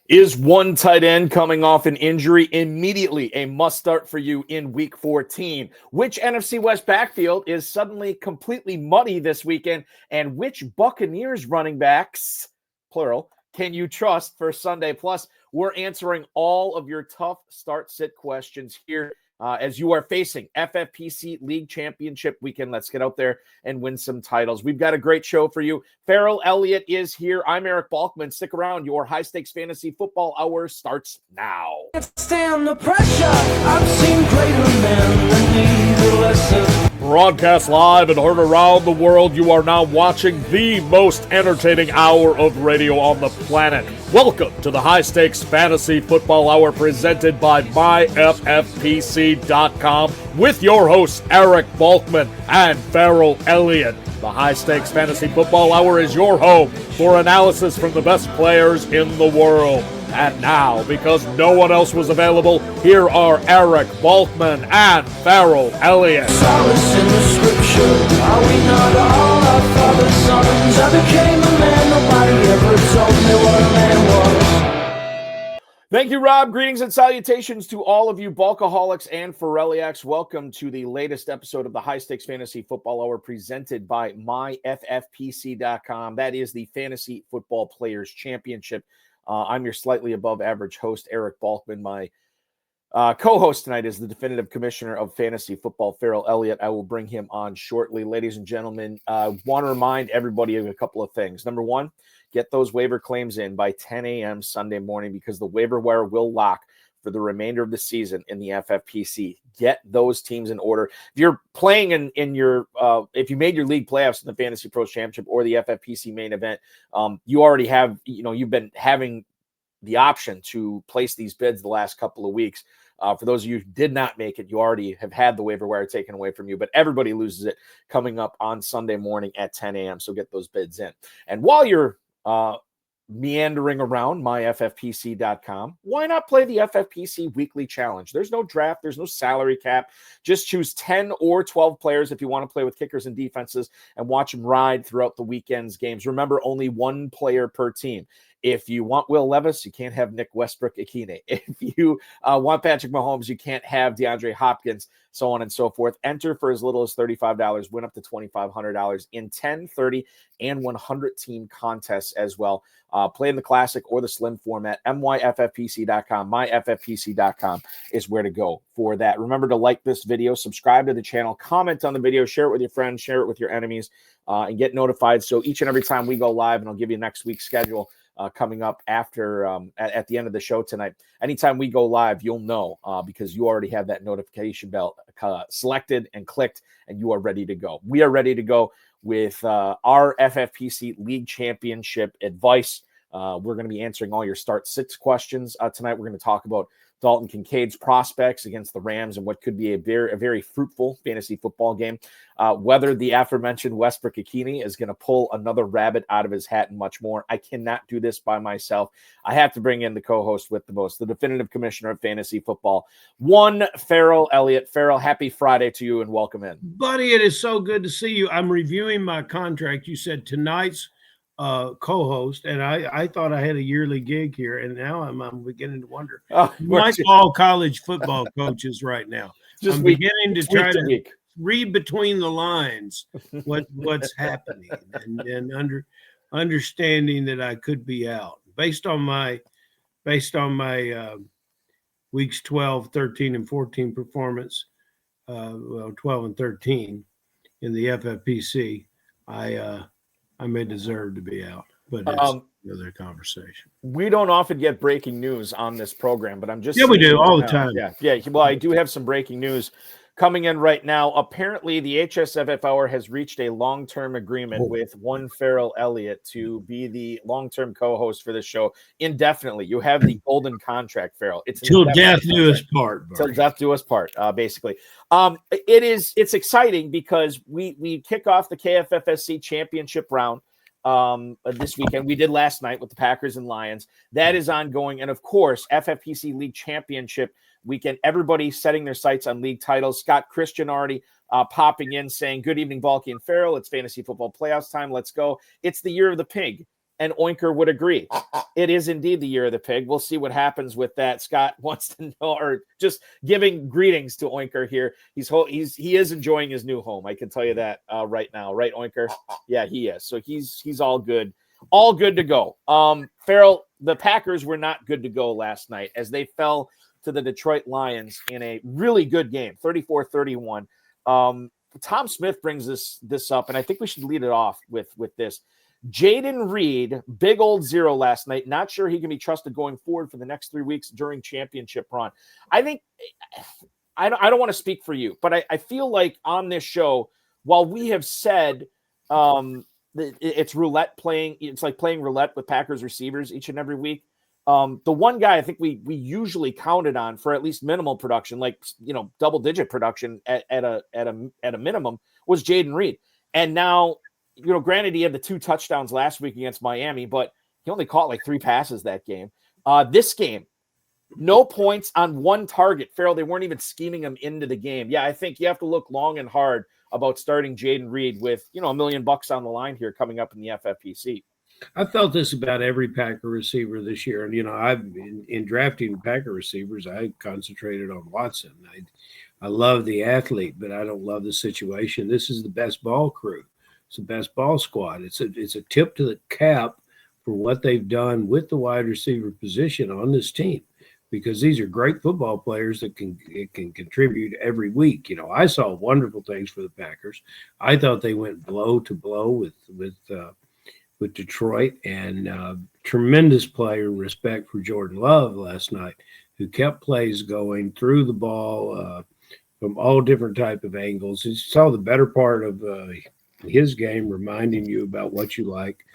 Is one tight end coming off an injury immediately a must start for you in week 14? Which NFC West backfield is suddenly completely muddy this weekend? And which Buccaneers running backs, plural, can you trust for Sunday? Plus, we're answering all of your tough start-sit questions here as you are facing FFPC League Championship weekend. Let's get out there and win some titles. We've got a great show for you. Ferrell Elliott is here. I'm Eric Balkman. Stick around. Your high-stakes fantasy football hour starts now. Stand the pressure. I've seen greater men than need a lesson. Broadcast live and heard around the world, you are now watching the most entertaining hour of radio on the planet. Welcome to the High Stakes Fantasy Football Hour presented by myffpc.com with your hosts Eric Balkman and Ferrell Elliott. The High Stakes Fantasy Football Hour is your home for analysis from the best players in the world. And now, because no one else was available, here are Eric Balkman and Ferrell Elliott. Solace in the scripture. Are we not all our father's sons? I became a man. Nobody ever told me what a man was. Thank you, Rob. Greetings and salutations to all of you Bulkaholics and Ferrelliacs. Welcome to the latest episode of the High Stakes Fantasy Football Hour presented by myffpc.com. That is the Fantasy Football Players Championship. I'm your slightly above average host, Eric Balkman. My co-host tonight is the definitive commissioner of fantasy football, Ferrell Elliott. I will bring him on shortly. Ladies and gentlemen, I want to remind everybody of a couple of things. Number one, get those waiver claims in by 10 a.m. Sunday morning because the waiver wire will lock for the remainder of the season in the FFPC. Get those teams in order. If you're playing in your, if you made your league playoffs in the Fantasy Pros Championship or the FFPC Main Event, you already have, you've been having the option to place these bids the last couple of weeks. For those of you who did not make it, you already have had the waiver wire taken away from you, but everybody loses it coming up on Sunday morning at 10 a.m. So get those bids in. And while you're meandering around myffpc.com, why not play the FFPC weekly challenge? There's no draft, there's no salary cap. Just choose 10 or 12 players if you want to play with kickers and defenses and watch them ride throughout the weekend's games. Remember, only one player per team. If you want Will Levis, you can't have Nick Westbrook-Ikhine. If you want Patrick Mahomes, you can't have DeAndre Hopkins, so on and so forth. Enter for as little as $35, win up to $2,500 in 10, 30, and 100-team contests as well. Play in the classic or the slim format. myffpc.com. myffpc.com is where to go for that. Remember to like this video, subscribe to the channel, comment on the video, share it with your friends, share it with your enemies, and get notified. So each and every time we go live, and I'll give you next week's schedule coming up after at the end of the show tonight. Anytime we go live, you'll know because you already have that notification bell selected and clicked, and you are ready to go. We are ready to go with our FFPC League Championship advice. We're going to be answering all your start-sits questions tonight. We're going to talk about Dalton Kincaid's prospects against the Rams and what could be a very fruitful fantasy football game. Whether the aforementioned Westbrook-Ikhine is going to pull another rabbit out of his hat and much more. I cannot do this by myself. I have to bring in the co-host with the most, the definitive commissioner of fantasy football, one Ferrell Elliott. Ferrell, happy Friday to you and welcome in. Buddy, it is so good to see you. I'm reviewing my contract. You said tonight's co-host, and I thought I had a yearly gig here, and now I'm beginning to wonder. Like all college football coaches right now, I'm beginning to try to read between the lines what's happening and understanding that I could be out based on my weeks 12, 13, and 14 performance. 12 and 13 in the FFPC. I may deserve to be out, but that's another conversation. We don't often get breaking news on this program, but I'm just we do all the time. Yeah. Well, I do have some breaking news coming in right now. Apparently, the hsffhour has reached a long-term agreement with one Ferrell Elliott to be the long-term co-host for this show indefinitely. You have the golden contract, Ferrell. It's till death do us part. Till death do us part, basically. It's exciting because we kick off the KFFSC championship round this weekend. We did last night with the Packers and Lions. That is ongoing. And of course, FFPC League Championship weekend, everybody setting their sights on league titles. Scott Christian already popping in saying, good evening, Balky and Ferrell. It's fantasy football playoffs time. Let's go. It's the year of the pig. and Oinker would agree. It is indeed the year of the pig. We'll see what happens with that. Scott wants to know, or just giving greetings to Oinker here. He is enjoying his new home. I can tell you that right now, right, Oinker? Yeah, he is. So he's all good to go. Ferrell, the Packers were not good to go last night as they fell to the Detroit Lions in a really good game, 34-31. Tom Smith brings this up, and I think we should lead it off with this. Jaden Reed, big old zero last night. Not sure he can be trusted going forward for the next 3 weeks during championship run. I think I don't want to speak for you, but I feel like on this show, while we have said it's roulette playing, it's like playing roulette with Packers receivers each and every week. The one guy I think we usually counted on for at least minimal production, like double-digit production at a minimum, was Jaden Reed. And now, granted he had the 2 touchdowns last week against Miami, but he only caught like 3 passes that game. This game, no points on 1 target. Ferrell, they weren't even scheming him into the game. Yeah, I think you have to look long and hard about starting Jaden Reed with $1 million on the line here coming up in the FFPC. I felt this about every Packer receiver this year. And, I've in drafting Packer receivers, I concentrated on Watson. I love the athlete, but I don't love the situation. This is the best ball crew. It's the best ball squad. It's a tip to the cap for what they've done with the wide receiver position on this team, because these are great football players that can contribute every week. I saw wonderful things for the Packers. I thought they went blow to blow with Detroit, and tremendous play and respect for Jordan Love last night, who kept plays going, threw the ball from all different type of angles. You saw the better part of his game, reminding you about what you like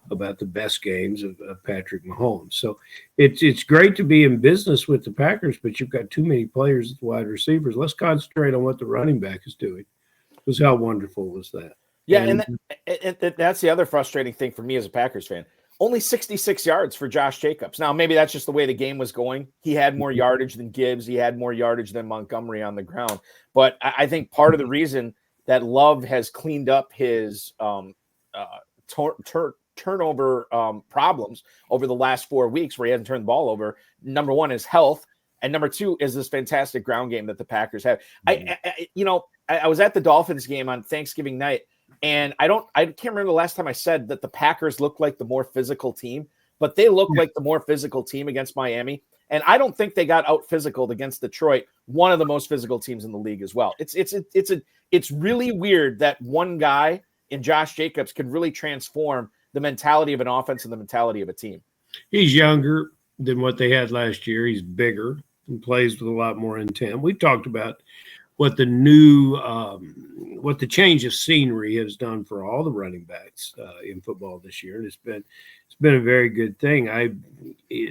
about the best games of Patrick Mahomes. So it's great to be in business with the Packers, but you've got too many players at the wide receivers. Let's concentrate on what the running back is doing. Because how wonderful was that? Yeah, and that's the other frustrating thing for me as a Packers fan. Only 66 yards for Josh Jacobs. Now, maybe that's just the way the game was going. He had more yardage than Gibbs. He had more yardage than Montgomery on the ground. But I think part of the reason that Love has cleaned up his turnover problems over the last 4 weeks where he hasn't turned the ball over, number one is health, and number two is this fantastic ground game that the Packers have. I was at the Dolphins game on Thanksgiving night, and I can't remember the last time I said that the Packers look like the more physical team, but they look like the more physical team against Miami. And I don't think they got out physical against Detroit, one of the most physical teams in the league as well. It's really weird that one guy in Josh Jacobs can really transform the mentality of an offense and the mentality of a team. He's younger than what they had last year. He's bigger and plays with a lot more intent. We talked about what the new what the change of scenery has done for all the running backs in football this year. And it's been a very good thing.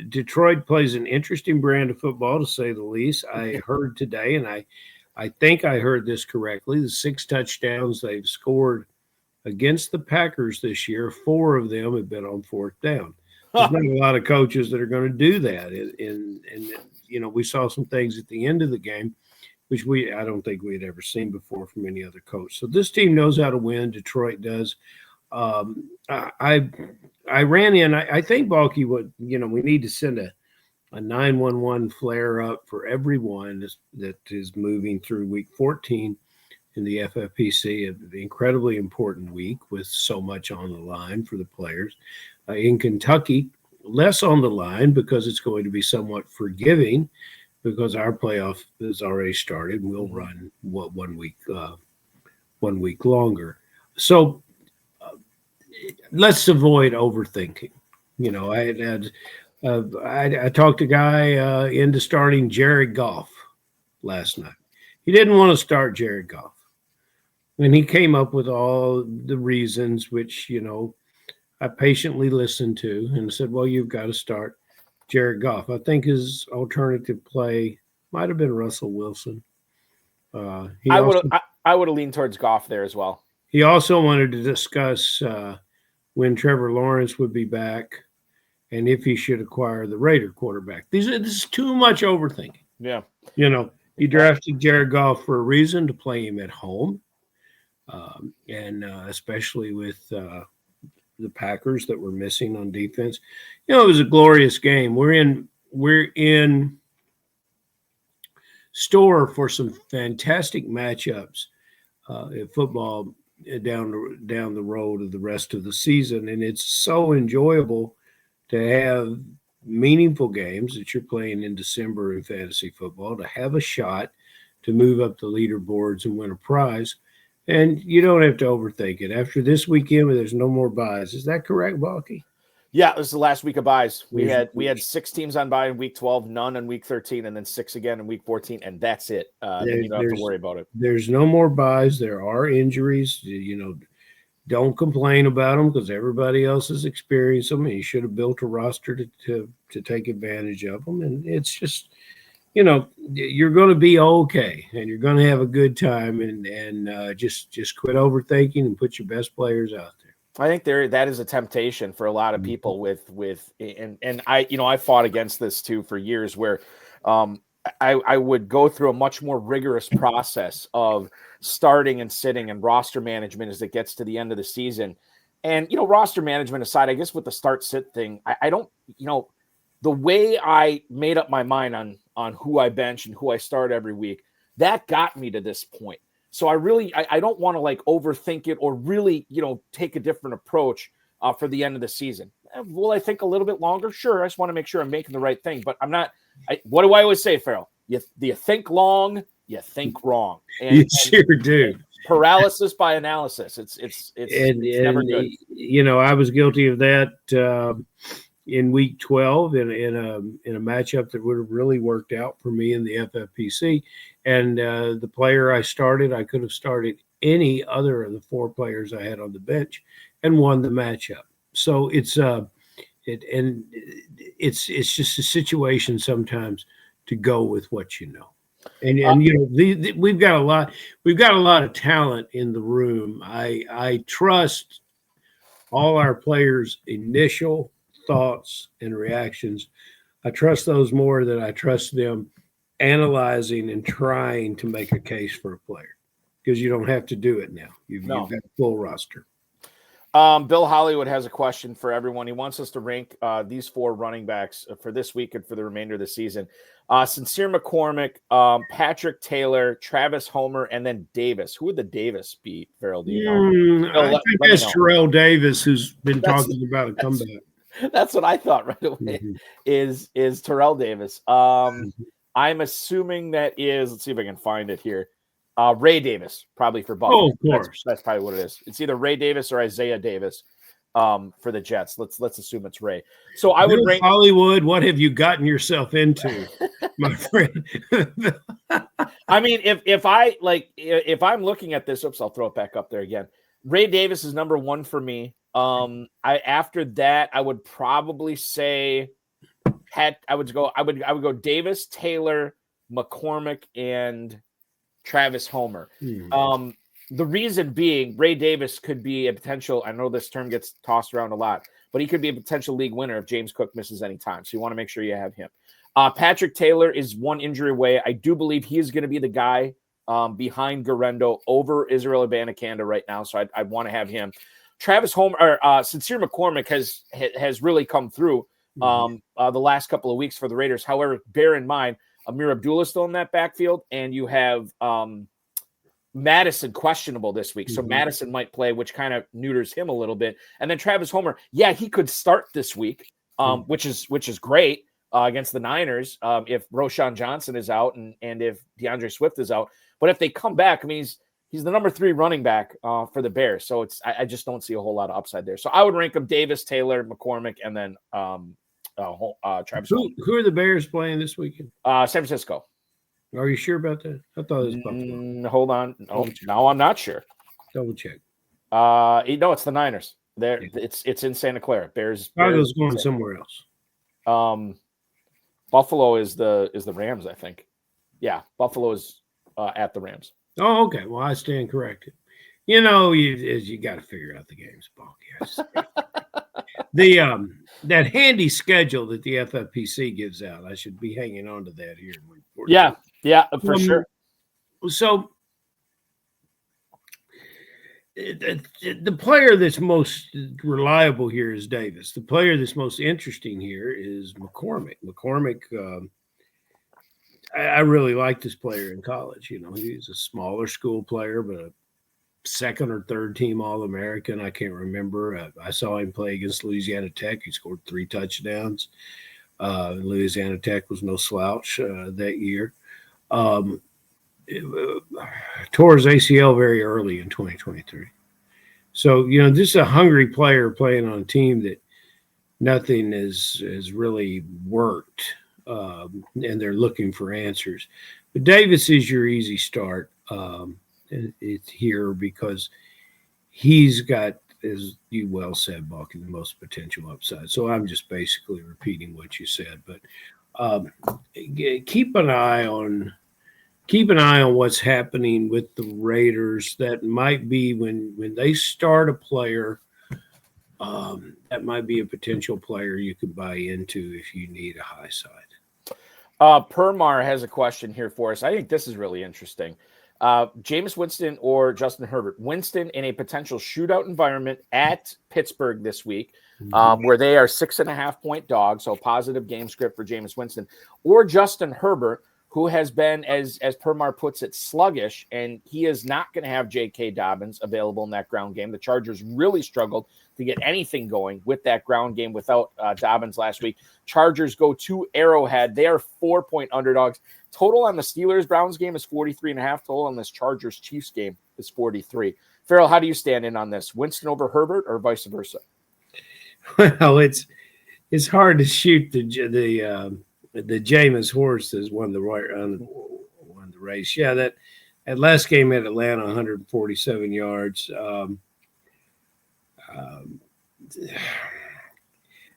Detroit plays an interesting brand of football, to say the least. I heard today, and I think I heard this correctly, the 6 touchdowns they've scored against the Packers this year, 4 of them have been on 4th down. There's not a lot of coaches that are going to do that. And we saw some things at the end of the game which I don't think we had ever seen before from any other coach. So this team knows how to win. Detroit does. I ran in. I think, Balky, we need to send a 911 flare up for everyone that is moving through week 14 in the FFPC, an incredibly important week with so much on the line for the players. In Kentucky, less on the line because it's going to be somewhat forgiving, because our playoff has already started. We'll run 1 week longer. So let's avoid overthinking. I talked a guy into starting Jared Goff last night. He didn't want to start Jared Goff. And he came up with all the reasons, which, I patiently listened to and said, well, you've got to start Jared Goff. I think his alternative play might have been Russell Wilson. I would have leaned towards Goff there as well. He also wanted to discuss when Trevor Lawrence would be back and if he should acquire the Raider quarterback. This is too much overthinking. Yeah. He drafted Jared Goff for a reason, to play him at home. And especially with the Packers that were missing on defense. You know, it was a glorious game. We're in store for some fantastic matchups in football down the road of the rest of the season, and it's so enjoyable to have meaningful games that you're playing in December in fantasy football, to have a shot to move up the leaderboards and win a prize. And you don't have to overthink it. After this weekend, there's no more buys. Is that correct, Balky? Yeah, this is the last week of buys. We had 6 teams on bye in week 12, none in week 13, and then 6 again in week 14, and that's it. Then you don't have to worry about it. There's no more buys. There are injuries. You know, don't complain about them because everybody else has experienced them, and you should have built a roster to take advantage of them. And it's just, you know, you're going to be okay, and you're going to have a good time, and just quit overthinking and put your best players out there. I think that is a temptation for a lot of people and I fought against this too for years, where I would go through a much more rigorous process of starting and sitting and roster management as it gets to the end of the season. And, you know, roster management aside, I guess with the start sit thing, I don't, you know, the way I made up my mind on who I bench and who I start every week, that got me to this point. So I don't want to like overthink it or really, you know, take a different approach for the end of the season. Will I think a little bit longer? Sure. I just want to make sure I'm making the right thing, but I'm not. What do I always say, Ferrell? You think long, you think wrong. And, you sure do. Paralysis by analysis. It's never good. You know, I was guilty of that in week 12 in a matchup that would have really worked out for me in the FFPC. And the player I started, I could have started any other of the 4 players I had on the bench and won the matchup. So it's just a situation sometimes to go with what you know. And you know, we've got a lot of talent in the room. I trust all our players' initial thoughts and reactions. I trust those more than I trust them analyzing and trying to make a case for a player, because you don't have to do it now. You've got a full roster. Bill Hollywood has a question for everyone. He wants us to rank these 4 running backs for this week and for the remainder of the season. Sincere McCormick, Patrick Taylor, Travis Homer, and then Davis. Who would the Davis be, Ferrell? Do you know? I think that's Terrell Davis, who's been talking about a comeback. That's what I thought right away. Is Terrell Davis. I'm assuming that is, let's see if I can find it here. Ray Davis, probably for Buffalo. Oh, of course. That's probably what it is. It's either Ray Davis or Isaiah Davis for the Jets. Let's assume it's Ray. So I would rank Hollywood. What have you gotten yourself into, my friend? I mean, if I'm looking at this, I'll throw it back up there again. Ray Davis is number 1 for me. After that, I would probably say I would go Davis, Taylor, McCormick, and Travis Homer. The reason being, Ray Davis could be a potential, I know this term gets tossed around a lot, but he could be a potential league winner if James Cook misses any time. So you want to make sure you have him. Patrick Taylor is 1 injury away. I do believe he is going to be the guy behind Garendo over Israel Abanikanda right now. So I'd want to have him. Travis Homer, or Sincere McCormick has really come through the last couple of weeks for the Raiders. However, bear in mind, Amir Abdullah still in that backfield, and you have Madison questionable this week. So Madison might play, which kind of neuters him a little bit. And then Travis Homer, yeah, he could start this week, which is great against the Niners if Roshan Johnson is out and if DeAndre Swift is out. But if they come back, I mean, he's the number 3 running back for the Bears. So I just don't see a whole lot of upside there. So I would rank him Davis, Taylor, McCormick, and then Travis. Who are the Bears playing this weekend? San Francisco. Are you sure about that? I thought it was Buffalo. Hold on. No, I'm not sure. Double check. No, it's the Niners. There, it's in Santa Clara. Bears. Chicago's going somewhere else. Buffalo is the Rams, I think. Yeah, Buffalo is at the Rams. Oh, okay. Well, I stand corrected. You know, you got to figure out the games, Balky. That handy schedule that the FFPC gives out, I should be hanging on to that here. Yeah, for sure. So the player that's most reliable here is Davis. The player that's most interesting here is McCormick. I really liked this player in college. He's a smaller school player, but a second or third team All-American. I can't remember. I saw him play against Louisiana Tech. He scored 3 touchdowns. Louisiana Tech was no slouch that year. Tore his ACL very early in 2023. So, this is a hungry player playing on a team that nothing has really worked, and they're looking for answers. But Davis is your easy start. It's here because he's got, as you well said, Balkman, the most potential upside. So I'm just basically repeating what you said. But keep an eye on what's happening with the Raiders. That might be when they start a player, that might be a potential player you could buy into if you need a high side. Permar has a question here for us. I think this is really interesting. Jameis Winston or Justin Herbert. Winston in a potential shootout environment at Pittsburgh this week, where they are 6.5-point dogs, so positive game script for Jameis Winston, or Justin Herbert, who has been, as Permar puts it, sluggish, and he is not going to have J.K. Dobbins available in that ground game. The Chargers really struggled to get anything going with that ground game without Dobbins last week. Chargers go to Arrowhead. They are 4-point underdogs. Total on the Steelers-Browns game is 43.5. Total on this Chargers-Chiefs game is 43. Ferrell, how do you stand in on this? Winston over Herbert or vice versa? Well, it's hard to shoot the Jameis horse has won the race. Yeah, that last game at Atlanta, 147 yards.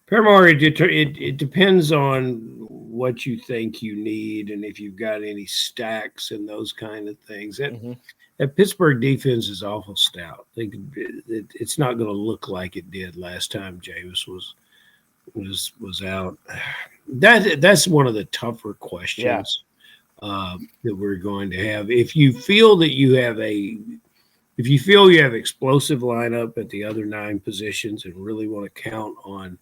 Paramore, it depends on what you think you need and if you've got any stacks and those kind of things. That Pittsburgh defense is awful stout. It's not going to look like it did last time Jameis was out. That's one of the tougher questions that we're going to have. If you feel you have explosive lineup at the other 9 positions and really want to count on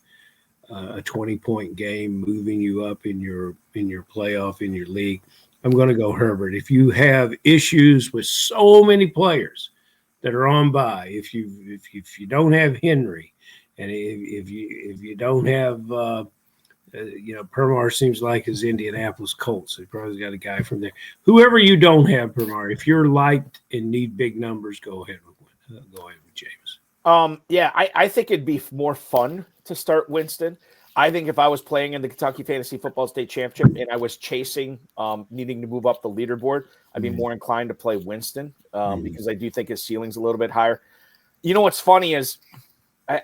a 20-point game moving you up in your playoff, in your league, I'm going to go Herbert. If you have issues with so many players that are on bye, if you don't have Henry, and if you don't have Permar seems like his Indianapolis Colts. They probably got a guy from there. Whoever you don't have, Permar, if you're liked and need big numbers, go ahead with Jameis. I think it'd be more fun to start Winston. I think if I was playing in the Kentucky Fantasy Football State Championship and I was chasing, needing to move up the leaderboard, I'd be more inclined to play Winston because I do think his ceiling's a little bit higher. You know what's funny is go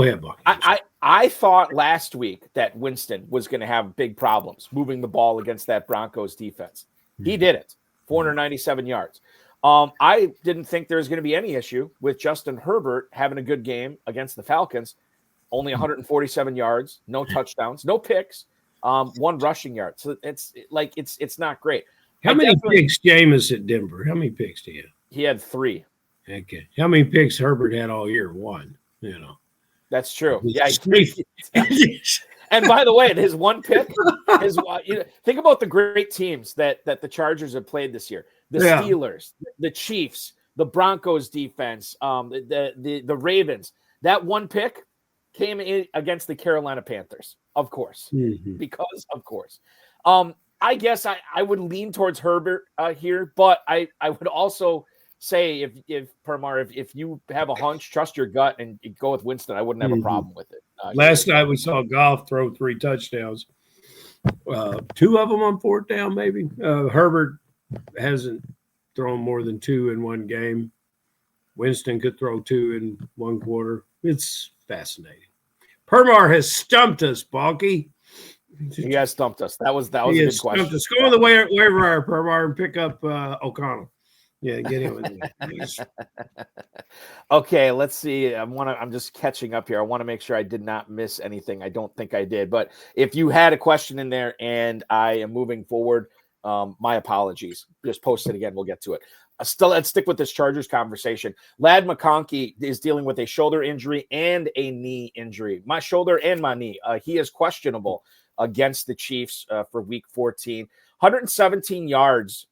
ahead, Buck. I thought last week that Winston was going to have big problems moving the ball against that Broncos defense. He did it, 497 yards. I didn't think there was going to be any issue with Justin Herbert having a good game against the Falcons, only 147 yards, no touchdowns, no picks, 1 rushing yard. So it's not great. How many picks Jameis at Denver? How many picks do you have? He had 3. Okay. How many picks Herbert had all year? 1. That's true. Yeah. And by the way, his 1 pick is think about the great teams that the Chargers have played this year. The Steelers, the Chiefs, the Broncos defense, the Ravens. That 1 pick came in against the Carolina Panthers, of course, because of course. I guess I would lean towards Herbert here, but I would also say if Permar, if you have a hunch, trust your gut and go with Winston, I wouldn't have a problem with it. Last night we saw Goff throw 3 touchdowns, 2 of them on 4th down, maybe. Herbert hasn't thrown more than 2 in one game. Winston could throw 2 in 1 quarter. It's fascinating. Permar has stumped us, Balky. He has stumped us. That was a good question. Us. Go on the waiver wire, Permar, and pick up O'Connell. Yeah, get him in there. Okay, let's see. I'm just catching up here. I want to make sure I did not miss anything. I don't think I did. But if you had a question in there and I am moving forward, My apologies. Just post it again. We'll get to it. Still, let's stick with this Chargers conversation. Ladd McConkey is dealing with a shoulder injury and a knee injury. My shoulder and my knee. He is questionable against the Chiefs for Week 14. 117 yards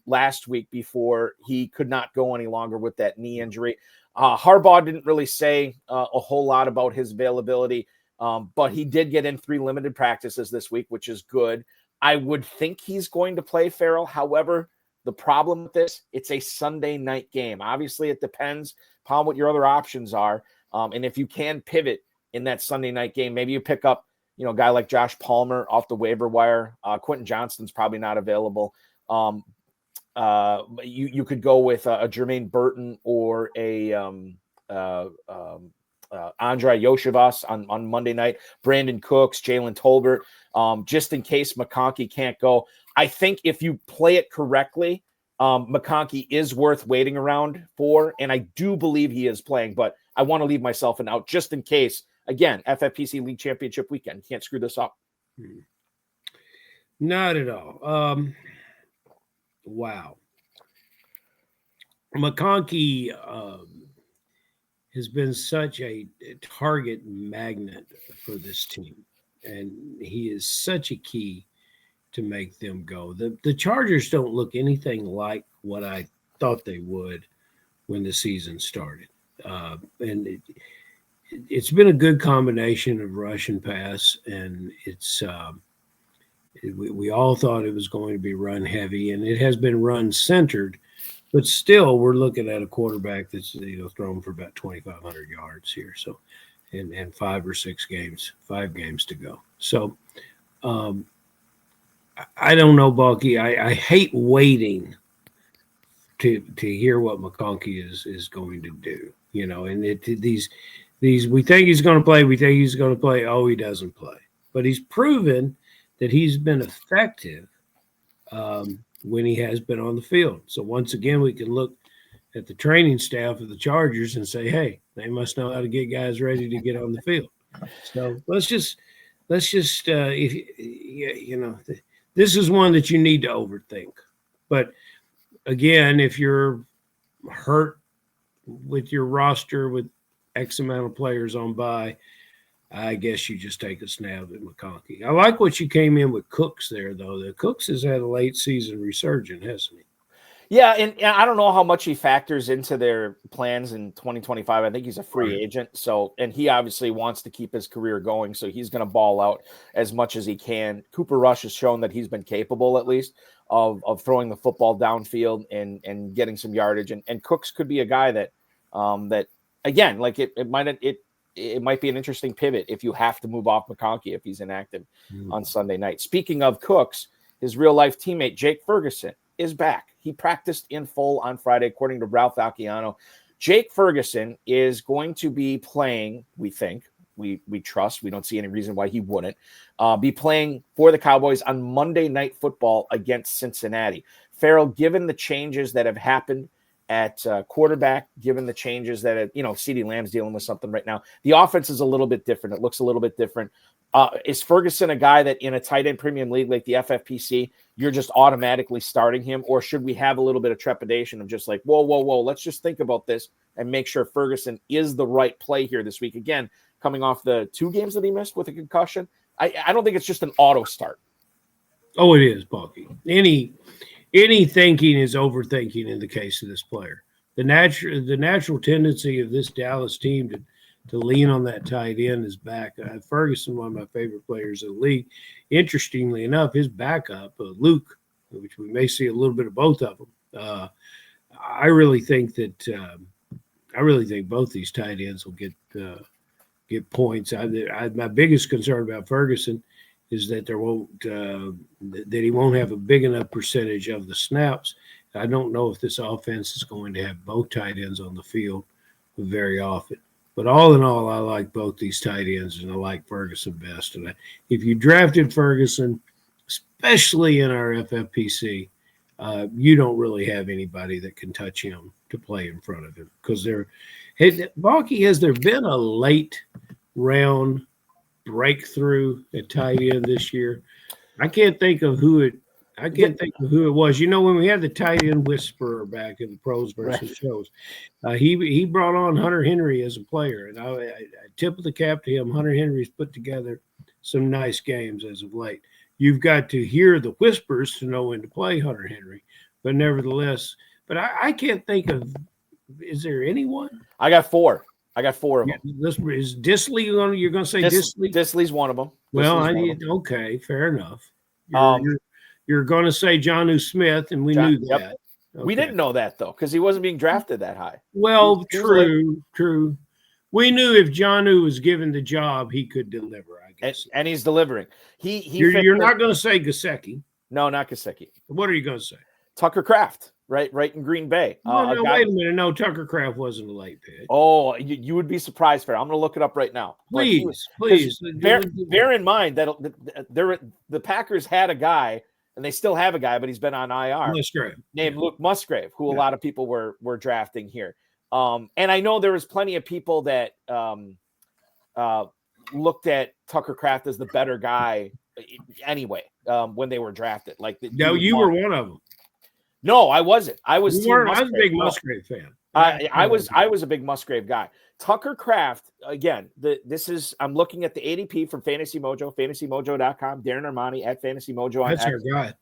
last week before he could not go any longer with that knee injury. Harbaugh didn't really say a whole lot about his availability, but he did get in 3 limited practices this week, which is good. I would think he's going to play, Ferrell. However, the problem with this, it's a Sunday night game. Obviously, it depends upon what your other options are. And if you can pivot in that Sunday night game, maybe you pick up, a guy like Josh Palmer off the waiver wire. Quentin Johnston's probably not available. You could go with a Jermaine Burton or a Andrei Yoshivas on Monday night, Brandon Cooks, Jalen Tolbert, just in case McConkey can't go. I think if you play it correctly, McConkey is worth waiting around for, and I do believe he is playing, but I want to leave myself an out just in case. Again, FFPC League Championship weekend. You can't screw this up. Not at all. Wow. McConkey has been such a target magnet for this team, and he is such a key to make them go. The Chargers don't look anything like what I thought they would when the season started. And it's been a good combination of rush and pass, and we all thought it was going to be run heavy, and it has been run centered, but still we're looking at a quarterback that's thrown for about 2,500 yards here. So, and 5 games to go. So, I don't know, Balky. I hate waiting to hear what McConkey is going to do. And these we think he's going to play. We think he's going to play. Oh, he doesn't play. But he's proven that he's been effective when he has been on the field. So once again, we can look at the training staff of the Chargers and say, hey, they must know how to get guys ready to get on the field. So let's just this is one that you need to overthink. But again, if you're hurt with your roster with X amount of players on bye, I guess you just take a snap at McConkey. I like what you came in with Cooks there, though. The Cooks has had a late season resurgence, hasn't he? Yeah, and I don't know how much he factors into their plans in 2025. I think he's a free agent, and he obviously wants to keep his career going, so he's going to ball out as much as he can. Cooper Rush has shown that he's been capable, at least, of throwing the football downfield and getting some yardage. And Cooks could be a guy that again, like it might be an interesting pivot if you have to move off McConkey if he's inactive on Sunday night. Speaking of Cooks, his real-life teammate, Jake Ferguson, is back. He practiced in full on Friday, according to Ralph Acciano. Jake Ferguson is going to be playing, we think, we trust, we don't see any reason why he wouldn't, be playing for the Cowboys on Monday Night Football against Cincinnati. Ferrell, given the changes that have happened at quarterback, given the changes that, CeeDee Lamb's dealing with something right now, the offense is a little bit different. It looks a little bit different. Is Ferguson a guy that in a tight end premium league like the FFPC, you're just automatically starting him? Or should we have a little bit of trepidation of just like, whoa, let's just think about this and make sure Ferguson is the right play here this week? Again, coming off the 2 games that he missed with a concussion, I don't think it's just an auto start. Oh, it is, Balky. Any thinking is overthinking in the case of this player. The natural tendency of this Dallas team to lean on that tight end is back. Ferguson, one of my favorite players in the league. Interestingly enough, his backup, Luke, which we may see a little bit of both of them. I really think both these tight ends will get points. My biggest concern about Ferguson is that that he won't have a big enough percentage of the snaps. I don't know if this offense is going to have both tight ends on the field very often. But all in all, I like both these tight ends, and I like Ferguson best. And if you drafted Ferguson, especially in our FFPC, you don't really have anybody that can touch him to play in front of him. Because Balky, has there been a late round breakthrough at tight end this year? I can't think of who it I can't think of who it was. When we had the tight end whisperer back in the pros versus shows, he brought on Hunter Henry as a player, and I tip of the cap to him. Hunter Henry's put together some nice games as of late. You've got to hear the whispers to know when to play Hunter Henry, but nevertheless, I can't think of. Is there anyone? I got four. of them. Is Disley on? You're going to say Disley? Disley's one of them. Well, okay, fair enough. You're going to say Jonnu Smith, and we knew that. Yep. Okay. We didn't know that, though, because he wasn't being drafted that high. Well, true. We knew if Jonnu was given the job, he could deliver, I guess. And he's delivering. You're not going to say Gesicki. No, not Gesicki. What are you going to say? Tucker Kraft, right in Green Bay. No, wait a minute. No, Tucker Kraft wasn't a late pick. Oh, you would be surprised, Farrell. I'm going to look it up right now. Please. Bear in mind that the Packers had a guy, and they still have a guy, but he's been on IR. Named Luke Musgrave, who a lot of people were drafting here. And I know there was plenty of people that looked at Tucker Kraft as the better guy anyway when they were drafted. You were one of them. No, I wasn't. I was a big Musgrave fan. I was a big Musgrave guy. Tucker Kraft, again, I'm looking at the ADP from Fantasy Mojo, fantasymojo.com, Darren Armani at Fantasy Mojo. That's our guy.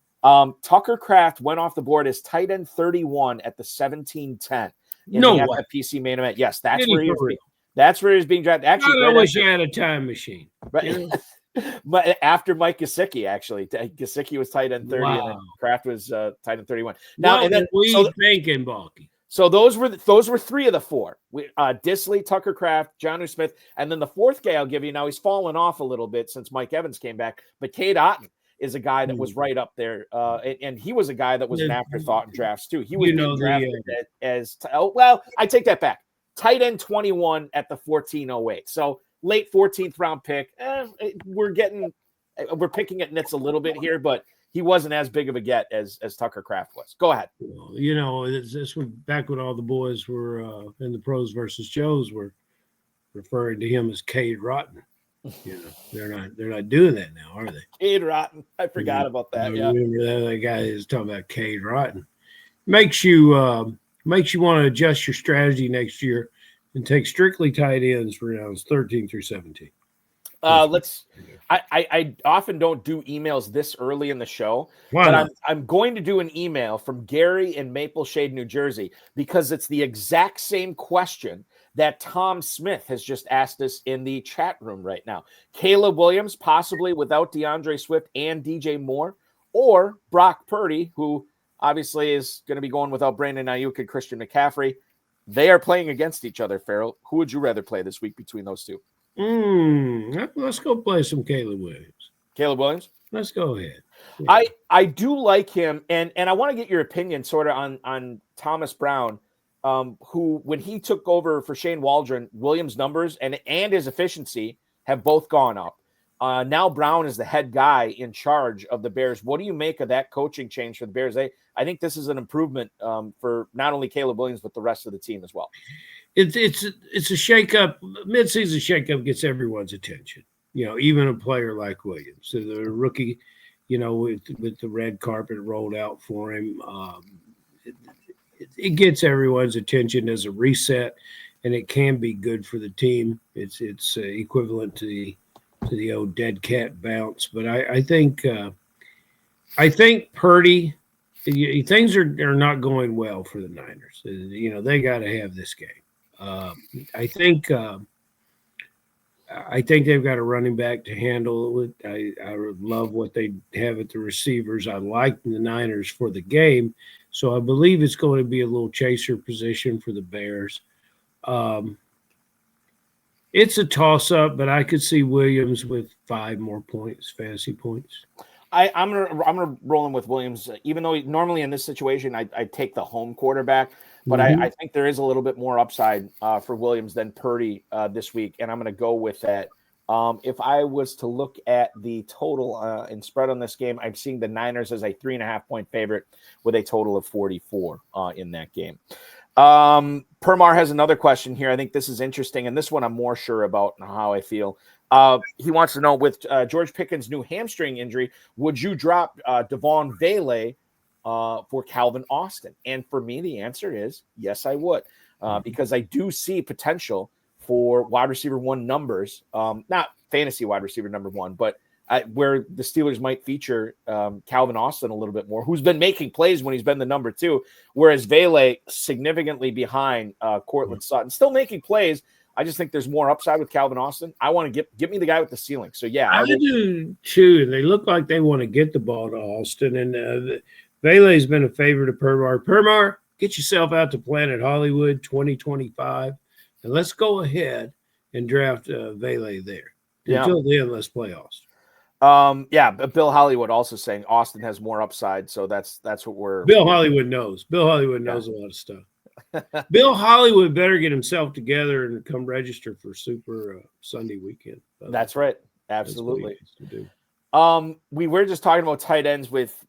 Tucker Kraft went off the board as tight end 31 at the 17-10 in the FFPC Main Event. Yes, that's where he was being drafted. Actually, I wish I had a time machine. Right. But after Mike Gesicki, actually, Gesicki was tight end 30, and then Kraft was tight end 31. Now, thinking, Balky? So those were three of the four. Disley, Tucker Kraft, Jonnu Smith, and then the fourth guy I'll give you. Now he's fallen off a little bit since Mike Evans came back, but Cade Otton is a guy that was right up there, and he was a guy that was an afterthought in drafts too. He was drafted I take that back. Tight end 21 at the 1408. So late 14th round pick. We're picking at nits a little bit here, but he wasn't as big of a get as Tucker Kraft was. Go ahead. This was back when all the boys were in the pros versus Joes were referring to him as Cade Rotten. They're not doing that now, are they? Cade Rotten. I forgot about that. Yeah, remember that guy is talking about Cade Rotten. Makes you want to adjust your strategy next year and take strictly tight ends for rounds 13 through 17. I often don't do emails this early in the show, but I'm going to do an email from Gary in Maple Shade, New Jersey, because it's the exact same question that Tom Smith has just asked us in the chat room right now. Caleb Williams, possibly without DeAndre Swift and DJ Moore, or Brock Purdy, who obviously is going to be going without Brandon Ayuk and Christian McCaffrey. They are playing against each other, Ferrell. Who would you rather play this week between those two? Let's go play some Caleb Williams. Caleb Williams? Let's go ahead. Yeah. I do like him, and I want to get your opinion sort of on Thomas Brown, who, when he took over for Shane Waldron, Williams' numbers and his efficiency have both gone up. Now Brown is the head guy in charge of the Bears. What do you make of that coaching change for the Bears? I think this is an improvement for not only Caleb Williams, but the rest of the team as well. It's a shakeup. Midseason shakeup gets everyone's attention. Even a player like Williams, so the rookie, with the red carpet rolled out for him, it gets everyone's attention as a reset, and it can be good for the team. It's equivalent to the old dead cat bounce. But I think Purdy, things are not going well for the Niners. They got to have this game. I think they've got a running back to handle it. I love what they have at the receivers. I like the Niners for the game, so I believe it's going to be a little chaser position for the Bears. It's a toss-up, but I could see Williams with 5 more points, fantasy points. I'm gonna roll in with Williams, even though normally in this situation I take the home quarterback, but I think there is a little bit more upside for Williams than Purdy this week, and I'm going to go with that. If I was to look at the total and spread on this game, I'm seeing the Niners as a 3.5 point favorite with a total of 44 in that game. Permar has another question here. I think this is interesting, and this one I'm more sure about how I feel. He wants to know, with George Pickens' new hamstring injury, would you drop Devon Vele for Calvin Austin? And for me, the answer is yes, I would, because I do see potential for wide receiver one numbers, not fantasy wide receiver number one, but where the Steelers might feature Calvin Austin a little bit more, who's been making plays when he's been the number two, whereas Vele significantly behind Cortland Sutton, still making plays. I just think there's more upside with Calvin Austin. I want to get me the guy with the ceiling. So, yeah. I do, too. They look like they want to get the ball to Austin, and Vele's been a favorite of Permar. Permar, get yourself out to Planet Hollywood 2025, and let's go ahead and draft Vele there. Until then, let's play Austin. But Bill Hollywood also saying Austin has more upside, so that's what we're. Bill Hollywood knows. Bill Hollywood knows a lot of stuff. Bill Hollywood better get himself together and come register for Super Sunday weekend. That's right. Absolutely. We were just talking about tight ends with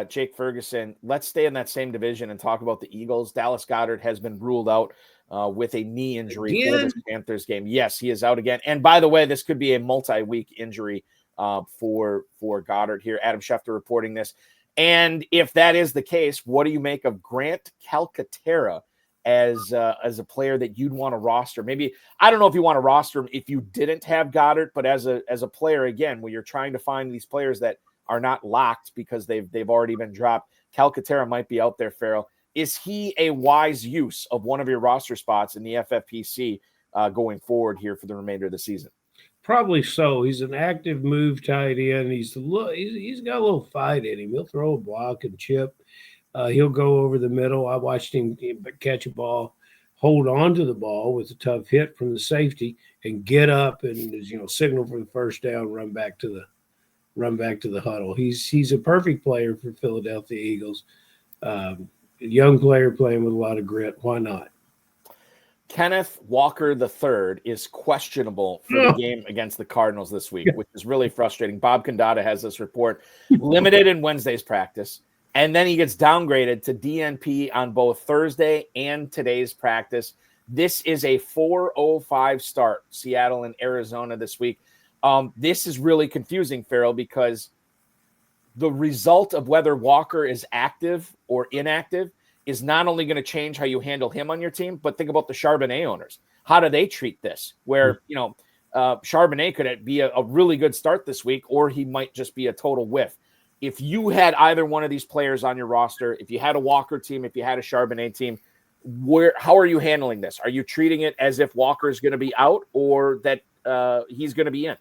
Jake Ferguson. Let's stay in that same division and talk about the Eagles. Dallas Goedert has been ruled out with a knee injury for this Panthers game. Yes, he is out again. And by the way, this could be a multi-week injury for Goddard here. Adam Schefter reporting this. And if that is the case, what do you make of Grant Calcaterra as a player that you'd want to roster? Maybe, I don't know if you want to roster him if you didn't have Goddard, but as a player, again, when you're trying to find these players that are not locked because they've already been dropped, Calcaterra might be out there, Ferrell. Is he a wise use of one of your roster spots in the FFPC going forward here for the remainder of the season? Probably so. He's an active move tight end. He's got a little fight in him. He'll throw a block and chip. He'll go over the middle. I watched him catch a ball, hold on to the ball with a tough hit from the safety, and get up and signal for the first down, run back to the huddle. He's a perfect player for Philadelphia Eagles. A young player playing with a lot of grit. Why not? Kenneth Walker III is questionable for the game against the Cardinals this week, which is really frustrating. Bob Condata has this report, limited in Wednesday's practice, and then he gets downgraded to DNP on both Thursday and today's practice. This is a 4:05 start, Seattle and Arizona this week. This is really confusing, Ferrell, because the result of whether Walker is active or inactive is not only going to change how you handle him on your team, but think about the Charbonnet owners. How do they treat this? Where, Charbonnet could be a really good start this week, or he might just be a total whiff. If you had either one of these players on your roster, if you had a Walker team, if you had a Charbonnet team, how are you handling this? Are you treating it as if Walker is going to be out or that he's going to be in?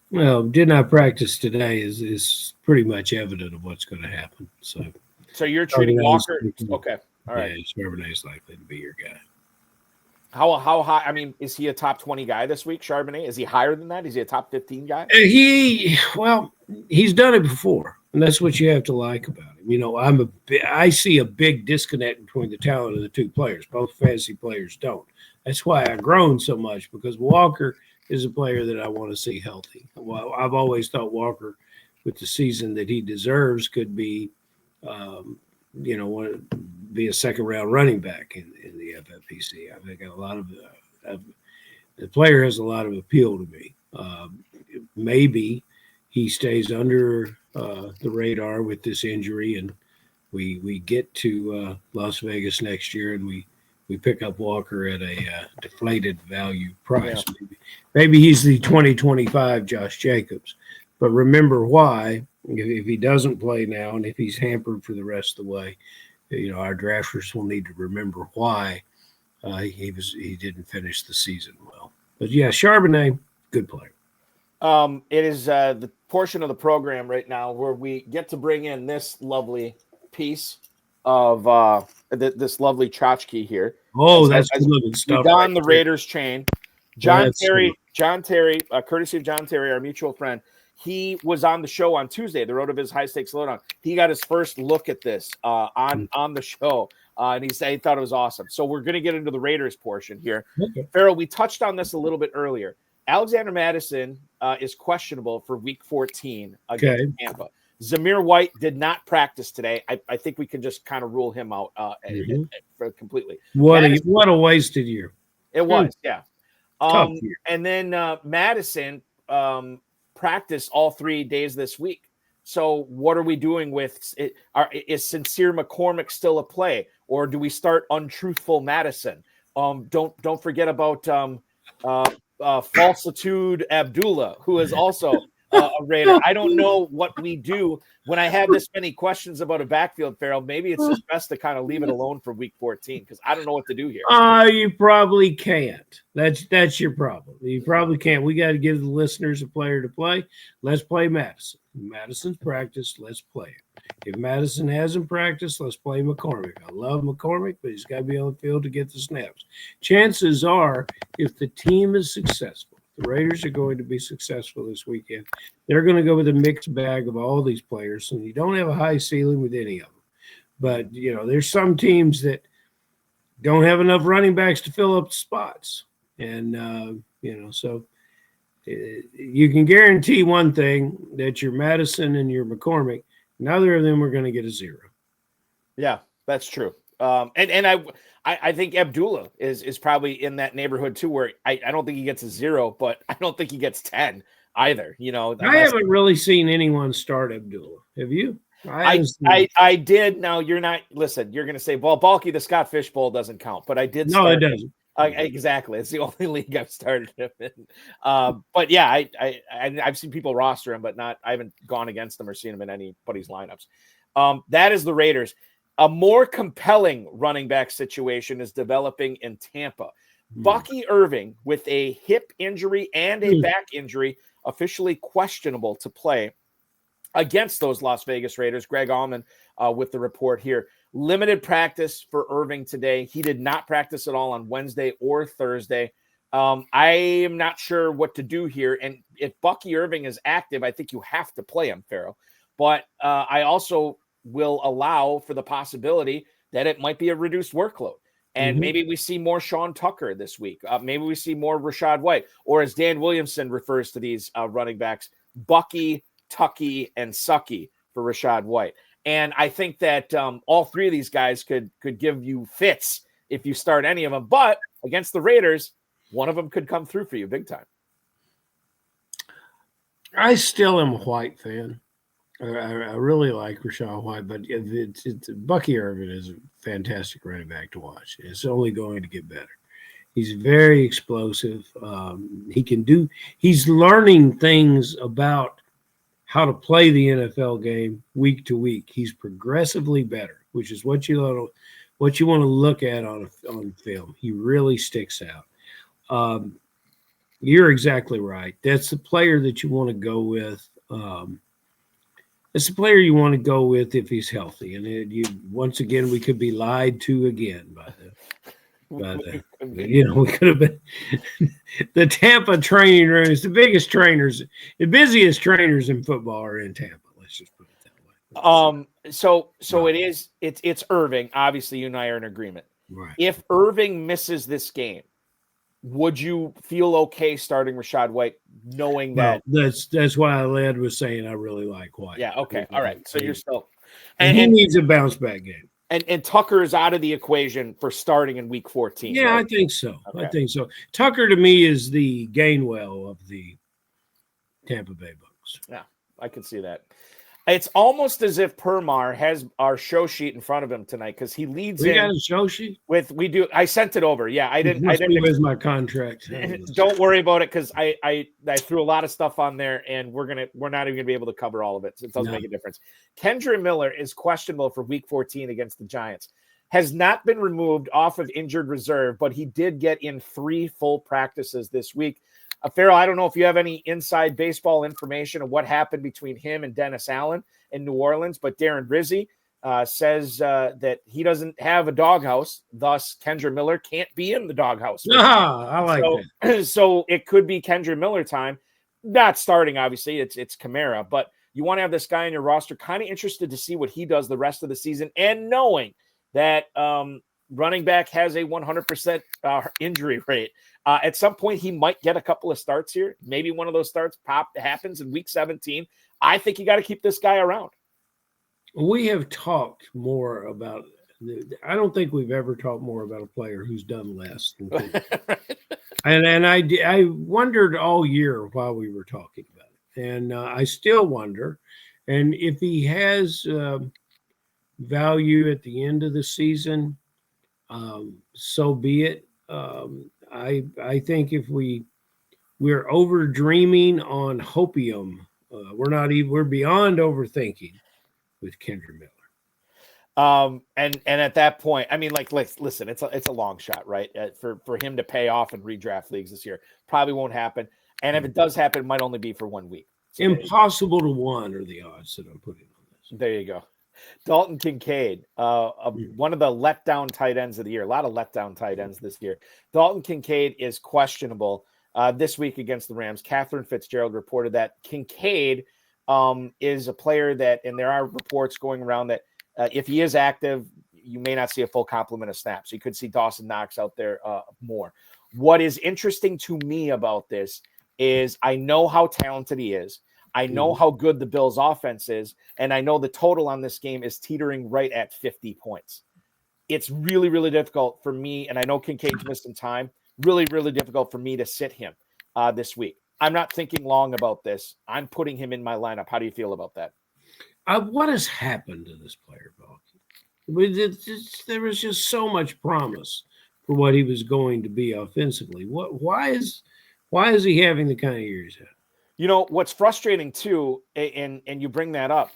Well, did not practice today is pretty much evident of what's going to happen. So you're treating Walker. Okay. All right. Yeah, Charbonnet is likely to be your guy. How high? I mean, is he a top 20 guy this week, Charbonnet? Is he higher than that? Is he a top 15 guy? He's done it before, and that's what you have to like about him. I see a big disconnect between the talent of the two players. Both fantasy players don't. That's why I've grown so much, because Walker is a player that I want to see healthy. Well, I've always thought Walker, with the season that he deserves, could be be a second-round running back in the FFPC. I think a lot of the player has a lot of appeal to me. Maybe he stays under the radar with this injury, and we get to Las Vegas next year, and we pick up Walker at a deflated value price. Yeah. Maybe he's the 2025 Josh Jacobs. But remember why, if he doesn't play now and if he's hampered for the rest of the way, our drafters will need to remember why he didn't finish the season well. But, yeah, Charbonnet, good player. It is the portion of the program right now where we get to bring in this lovely piece of this lovely tchotchke here. Oh, that's good stuff. Don the Raiders chain. John Terry, courtesy of John Terry, our mutual friend. He was on the show on Tuesday, the road of his high stakes lowdown. He got his first look at this on the show, and he said he thought it was awesome. So we're going to get into the Raiders portion here. Okay. Ferrell, we touched on this a little bit earlier. Alexander Mattison is questionable for Week 14 against Tampa. Zamir White did not practice today. I think we can just kind of rule him out completely. What a wasted year. It was, yeah. Tough year. And then Madison practiced all 3 days this week. So what are we doing with it? Is Sincere McCormick still a play, or do we start untruthful Madison? Don't forget about Falsitude Abdullah, who is also a Raider. I don't know what we do when I have this many questions about a backfield, Ferrell. Maybe it's just best to kind of leave it alone for week 14 because I don't know what to do here. You probably can't. That's your problem. You probably can't. We got to give the listeners a player to play. Let's play Madison. Madison's practiced. Let's play it. If Madison hasn't practiced, let's play McCormick. I love McCormick, but he's got to be on the field to get the snaps. Chances are, if the team is successful, the Raiders are going to be successful this weekend. They're going to go with a mixed bag of all these players, and you don't have a high ceiling with any of them. But, there's some teams that don't have enough running backs to fill up the spots. And, so you can guarantee one thing, that your Madison and your McCormick, neither of them are going to get a 0. Yeah, that's true. And I think Abdullah is probably in that neighborhood too, where I don't think he gets a 0, but I don't think he gets 10 either. I haven't really seen anyone start Abdullah. Have you? I did. Now you're not. Listen, you're going to say, well, Balky, the Scott Fish Bowl doesn't count, but I did. No, it doesn't. Exactly. It's the only league I've started him in. But yeah, I've seen people roster him, but I haven't gone against them or seen him in anybody's lineups. That is the Raiders. A more compelling running back situation is developing in Tampa. Bucky Irving with a hip injury and a back injury, officially questionable to play against those Las Vegas Raiders. Greg Allman with the report here. Limited practice for Irving today. He did not practice at all on Wednesday or Thursday. I am not sure what to do here. And if Bucky Irving is active, I think you have to play him, Ferrell. But I also will allow for the possibility that it might be a reduced workload. And maybe we see more Sean Tucker this week. Maybe we see more Rashad White. Or as Dan Williamson refers to these running backs, Bucky, Tucky, and Sucky for Rashad White. And I think that all 3 of these guys could give you fits if you start any of them. But against the Raiders, one of them could come through for you big time. I still am a White fan. I really like Rashad White, but it's Bucky Irving is a fantastic running back to watch. It's only going to get better. He's very explosive. He's learning things about how to play the NFL game week to week. He's progressively better, which is what you want to look at on film. He really sticks out. You're exactly right. That's the player that you want to go with. It's the player you want to go with if he's healthy. And once again, we could be lied to again by we could have been the Tampa training room is the biggest trainers, the busiest trainers in football are in Tampa. Let's just put it that way. So it's Irving. Obviously, you and I are in agreement. Right. If Irving misses this game, would you feel okay starting Rashad White, knowing that? That's why Led was saying I really like White. Yeah. Okay. All right. So you're still, and he needs a bounce back game. And Tucker is out of the equation for starting in week 14. Yeah, right? I think so. Okay. I think so. Tucker to me is the Gainwell of the Tampa Bay Bucks. Yeah, I can see that. It's almost as if Permar has our show sheet in front of him tonight because he leads in. We got a show sheet? We do. I sent it over. Yeah, I didn't. Where's my contract? Don't worry about it because I threw a lot of stuff on there and we're not even gonna be able to cover all of it. So it doesn't make a difference. Kendra Miller is questionable for week 14 against the Giants. Has not been removed off of injured reserve, but he did get in 3 full practices this week. Ferrell, I don't know if you have any inside baseball information of what happened between him and Dennis Allen in New Orleans, but Darren Rizzi says that he doesn't have a doghouse, thus Kendra Miller can't be in the doghouse. I like that. So it could be Kendra Miller time. Not starting, obviously, it's Kamara, but you want to have this guy on your roster. Kind of interested to see what he does the rest of the season, and knowing that running back has a 100% injury rate. At some point, he might get a couple of starts here. Maybe one of those starts happens in week 17. I think you got to keep this guy around. We have talked more about I don't think we've ever talked more about a player who's done less than and I wondered all year while we were talking about it, and I still wonder, and if he has value at the end of the season, so be it. I think if we're over dreaming on hopium, we're beyond overthinking with Kendra Miller. And at that point, I mean, like, listen, it's a long shot, right? For him to pay off in redraft leagues this year, probably won't happen. And if it does happen, it might only be for 1 week. So impossible to 1 are the odds that I'm putting on this. There you go. Dalton Kincaid, one of the letdown tight ends of the year. A lot of letdown tight ends this year. Dalton Kincaid is questionable this week against the Rams. Catherine Fitzgerald reported that Kincaid is a player that, and there are reports going around that if he is active, you may not see a full complement of snaps. You could see Dawson Knox out there more. What is interesting to me about this is I know how talented he is. I know how good the Bills' offense is, and I know the total on this game is teetering right at 50 points. It's really, really difficult for me, and I know Kincaid's missed some time, really, really difficult for me to sit him this week. I'm not thinking long about this. I'm putting him in my lineup. How do you feel about that? What has happened to this player, Balkman? There was just so much promise for what he was going to be offensively. Why is he having the kind of year he's had? You know, what's frustrating too, and you bring that up,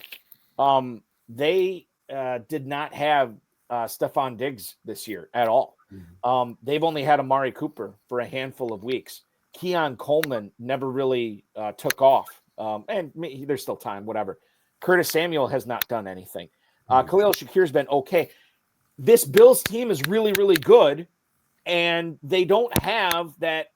they did not have Stephon Diggs this year at all. They've only had Amari Cooper for a handful of weeks. Keon Coleman never really took off, and there's still time, whatever. Curtis Samuel has not done anything. Khalil Shakir's been okay. This Bills team is really, really good, and they don't have that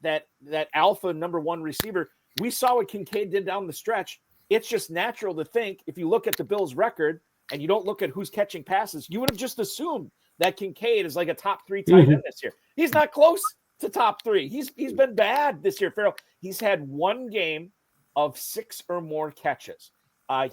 alpha number 1 receiver. We saw what Kincaid did down the stretch. It's just natural to think, if you look at the Bills' record and you don't look at who's catching passes, you would have just assumed that Kincaid is like a top 3 tight end this year. He's not close to top 3. He's been bad this year, Ferrell. He's had 1 game of 6 or more catches.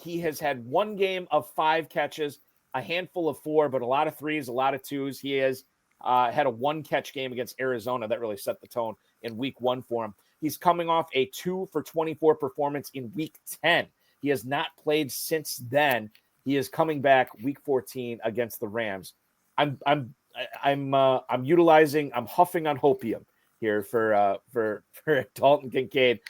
He has had 1 game of 5 catches, a handful of 4, but a lot of 3s, a lot of 2s. He has had a 1-catch game against Arizona that really set the tone in week 1 for him. He's coming off a 2 for 24 performance in week 10. He has not played since then. He is coming back week 14 against the Rams. I'm utilizing, I'm huffing on hopium here for Dalton Kincaid.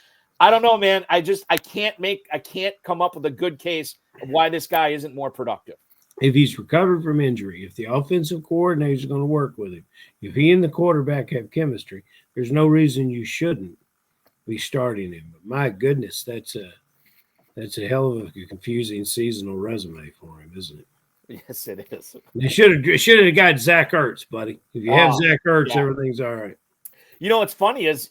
I don't know, man. I can't come up with a good case of why this guy isn't more productive. If he's recovered from injury, if the offensive coordinator is going to work with him, if he and the quarterback have chemistry, there's no reason you shouldn't be starting him. But my goodness, that's a hell of a confusing seasonal resume for him, isn't it? Yes, it is. They should have got Zach Ertz, buddy. If you have Zach Ertz, everything's all right. You know what's funny is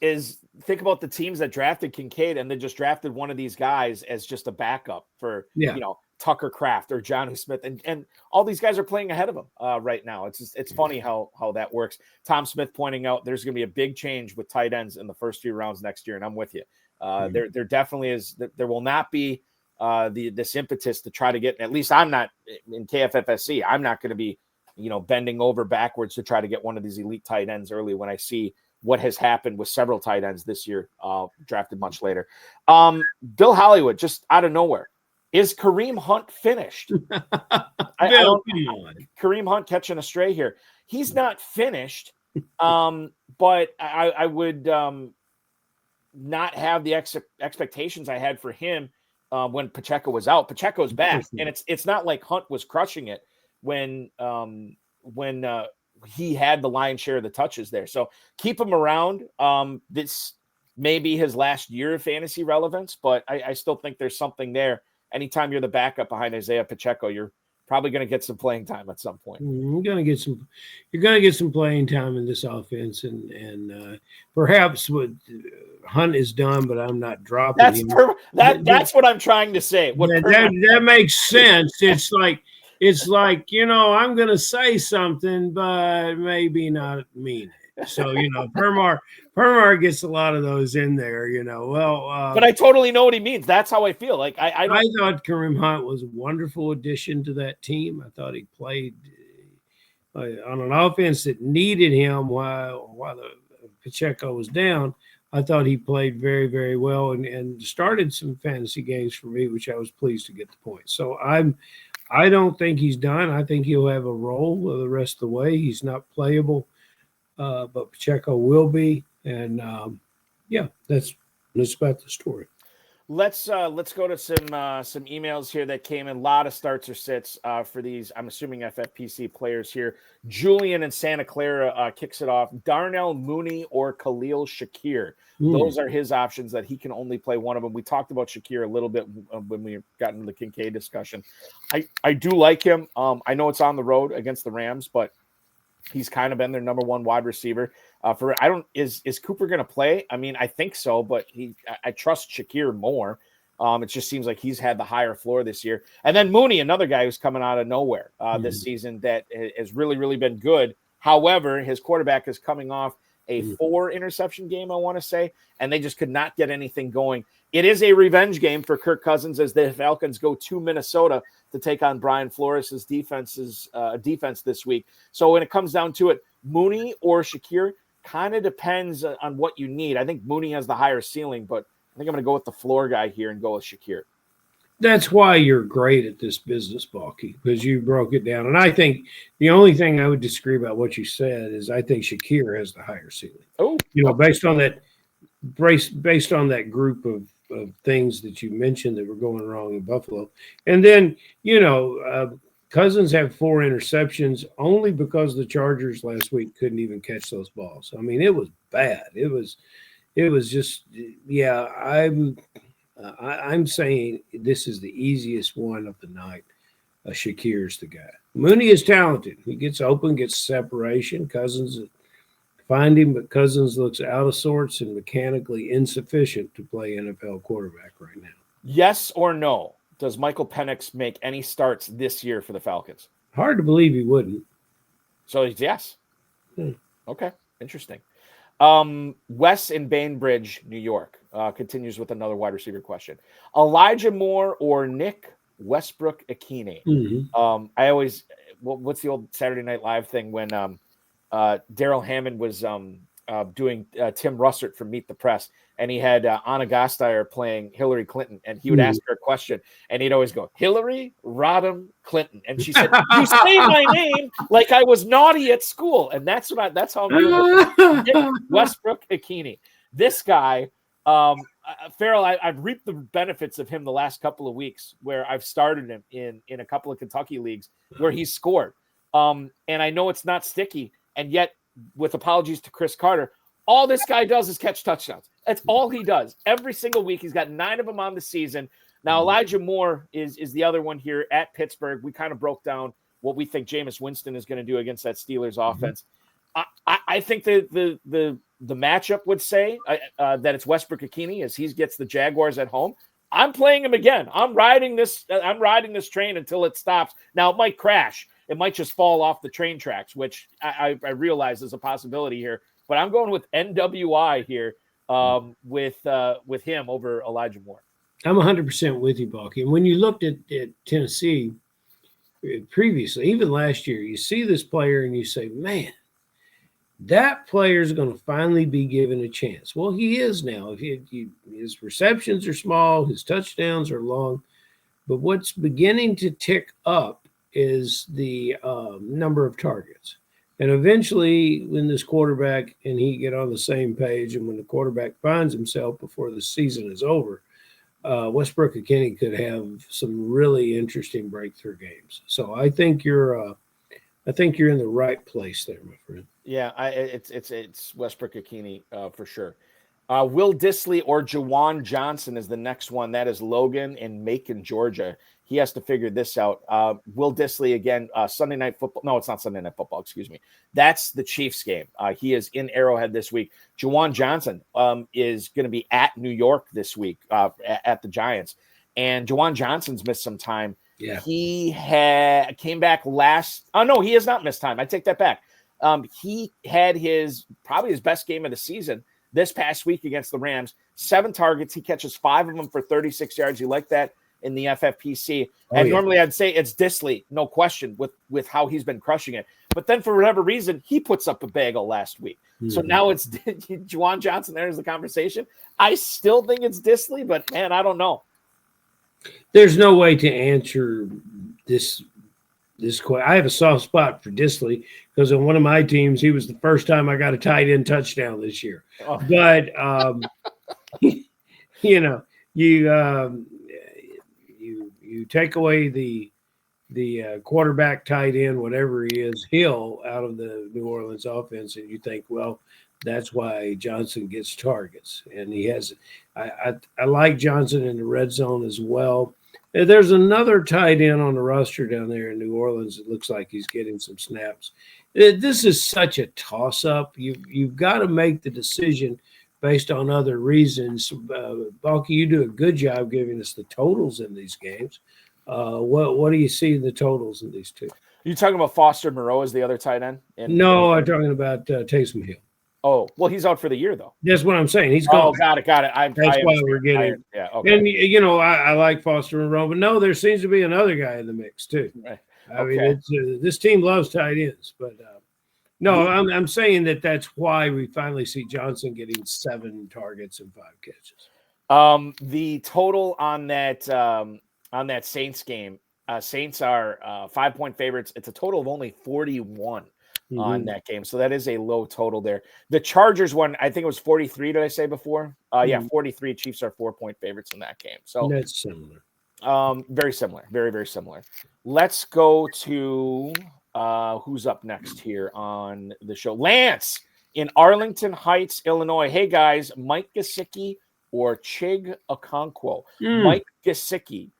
think about the teams that drafted Kincaid and they just drafted one of these guys as just a backup for Tucker Kraft or Jonnu Smith, and all these guys are playing ahead of him right now. It's funny how that works. Tom Smith pointing out there's going to be a big change with tight ends in the first 3 rounds next year, and I'm with you. There definitely is. There will not be this impetus to try to get. At least I'm not in KFFSC. I'm not going to be bending over backwards to try to get one of these elite tight ends early when I see what has happened with several tight ends this year, drafted much later. Bill Hollywood, just out of nowhere. Is Kareem Hunt finished? Kareem Hunt catching a stray here. He's not finished, but I would not have the expectations I had for him when Pacheco was out. Pacheco's back, and it's not like Hunt was crushing it when he had the lion's share of the touches there. So keep him around. This may be his last year of fantasy relevance, but I still think there's something there. Anytime you're the backup behind Isaiah Pacheco, you're probably going to get some playing time at some point. You're going to get some playing time in this offense, and perhaps what Hunt is done, but I'm not dropping him. That's what I'm trying to say. That makes sense. It's like I'm going to say something, but maybe not mean it. So Permar gets a lot of those in there. But I totally know what he means. That's how I feel. Like I thought Kareem Hunt was a wonderful addition to that team. I thought he played on an offense that needed him while the Pacheco was down. I thought he played very, very well and started some fantasy games for me, which I was pleased to get the point. So I don't think he's done. I think he'll have a role the rest of the way. He's not playable, but Pacheco will be. And that's about the story. Let's go to some emails here that came in. A lot of starts or sits for these, I'm assuming, FFPC players here. Julian in Santa Clara kicks it off. Darnell Mooney or Khalil Shakir. Those are his options that he can only play one of them. We talked about Shakir a little bit when we got into the Kincaid discussion. I do like him. I know it's on the road against the Rams, but he's kind of been their number one wide receiver. Is Cooper going to play? I mean, I think so, but I trust Shakir more. It just seems like he's had the higher floor this year. And then Mooney, another guy who's coming out of nowhere this season that has really, really been good. However, his quarterback is coming off a 4 interception game, I want to say, and they just could not get anything going. It is a revenge game for Kirk Cousins as the Falcons go to Minnesota to take on Brian Flores' defense this week. So when it comes down to it, Mooney or Shakir kind of depends on what you need. I think Mooney has the higher ceiling, but I think I'm going to go with the floor guy here and go with Shakir. That's why you're great at this business, Balky, because you broke it down. And I think the only thing I would disagree about what you said is I think Shakir has the higher ceiling. Oh, based on that group of things that you mentioned that were going wrong in Buffalo. And then, Cousins had 4 interceptions only because the Chargers last week couldn't even catch those balls. I mean, it was bad. It was just, I'm saying this is the easiest one of the night. Shakir's the guy. Mooney is talented. He gets open, gets separation. Cousins find him, but Cousins looks out of sorts and mechanically insufficient to play NFL quarterback right now. Yes or no? Does Michael Penix make any starts this year for the Falcons? Hard to believe he wouldn't. So it's yes. Okay, interesting. Wes in Bainbridge, New York, continues with another wide receiver question. Elijah Moore or Nick Westbrook-Ikine? What's the old Saturday Night Live thing when Daryl Hammond was doing Tim Russert from Meet the Press, and he had Anna Gasteyer playing Hillary Clinton, and he would ask her a question, and he'd always go, Hillary Rodham Clinton, and she said, "You say my name like I was naughty at school," and that's how I'm doing it. Westbrook-Ikine. This guy, Ferrell, I've reaped the benefits of him the last couple of weeks, where I've started him in a couple of Kentucky leagues where he's scored, and I know it's not sticky, and yet, with apologies to Chris Carter, all this guy does is catch touchdowns. That's all he does. Every single week, he's got 9 of them on the season. Now, Elijah Moore is the other one here at Pittsburgh. We kind of broke down what we think Jameis Winston is going to do against that Steelers offense. I think the matchup would say that it's Westbrook-Ikine as he gets the Jaguars at home. I'm playing him again. I'm riding this train until it stops. Now, it might crash. It might just fall off the train tracks, which I realize is a possibility here. But I'm going with NWI here with him over Elijah Moore. I'm 100% with you, Balky. And when you looked at Tennessee previously, even last year, you see this player and you say, man, that player is going to finally be given a chance. Well, he is now. His receptions are small, his touchdowns are long. But what's beginning to tick up is the number of targets. And eventually, when this quarterback and he get on the same page, and when the quarterback finds himself before the season is over, Westbrook-Ikine could have some really interesting breakthrough games. So I think you're in the right place there, my friend. Yeah, it's Westbrook-Ikine for sure. Will Dissly or Jawan Johnson is the next one. That is Logan in Macon, Georgia. He has to figure this out. Will Dissly, again, Sunday Night Football. No, it's not Sunday Night Football. Excuse me. That's the Chiefs game. He is in Arrowhead this week. Jawan Johnson is going to be at New York this week at the Giants. And Jawan Johnson's missed some time. Yeah. He came back last. Oh, no, he has not missed time. I take that back. He had probably his best game of the season this past week against the Rams. 7 targets. He catches 5 of them for 36 yards. You like that in the FFPC. Normally I'd say it's Dissly, no question, with how he's been crushing it. But then for whatever reason, he puts up a bagel last week. So now it's Juwan Johnson. There's the conversation. I still think it's Disley, but man, I don't know. There's no way to answer this question. I have a soft spot for Disley because on one of my teams, he was the first time I got a tight end touchdown this year. Oh. But you take away the quarterback, tight end, whatever he is, Hill out of the New Orleans offense, and you think, well, that's why Johnson gets targets, and he has. I like Johnson in the red zone as well. There's another tight end on the roster down there in New Orleans. It looks like he's getting some snaps. This is such a toss-up. You've got to make the decision based on other reasons. Balky, you do a good job giving us the totals in these games. What do you see in the totals in these two? Are you talking about Foster Moreau as the other tight end? No, I'm talking about Taysom Hill. Oh, well, he's out for the year, though. That's what I'm saying. He's gone. Oh, got it. That's why we're getting. Yeah, okay. And, I like Foster Moreau, but no, there seems to be another guy in the mix, too. Right. I mean, it's, this team loves tight ends, but no, I'm saying that's why we finally see Johnson getting 7 targets and 5 catches. The total on that Saints game, Saints are 5-point favorites. It's a total of only 41 on that game. So that is a low total there. The Chargers one, I think it was 43. Did I say before? Yeah, 43. Chiefs are 4-point favorites in that game. So that's similar. Very similar. Very, very similar. Let's go to who's up next here on the show. Lance in Arlington Heights, Illinois. Hey guys, Mike Gesicki or Chig Okonkwo? Mike Gesicki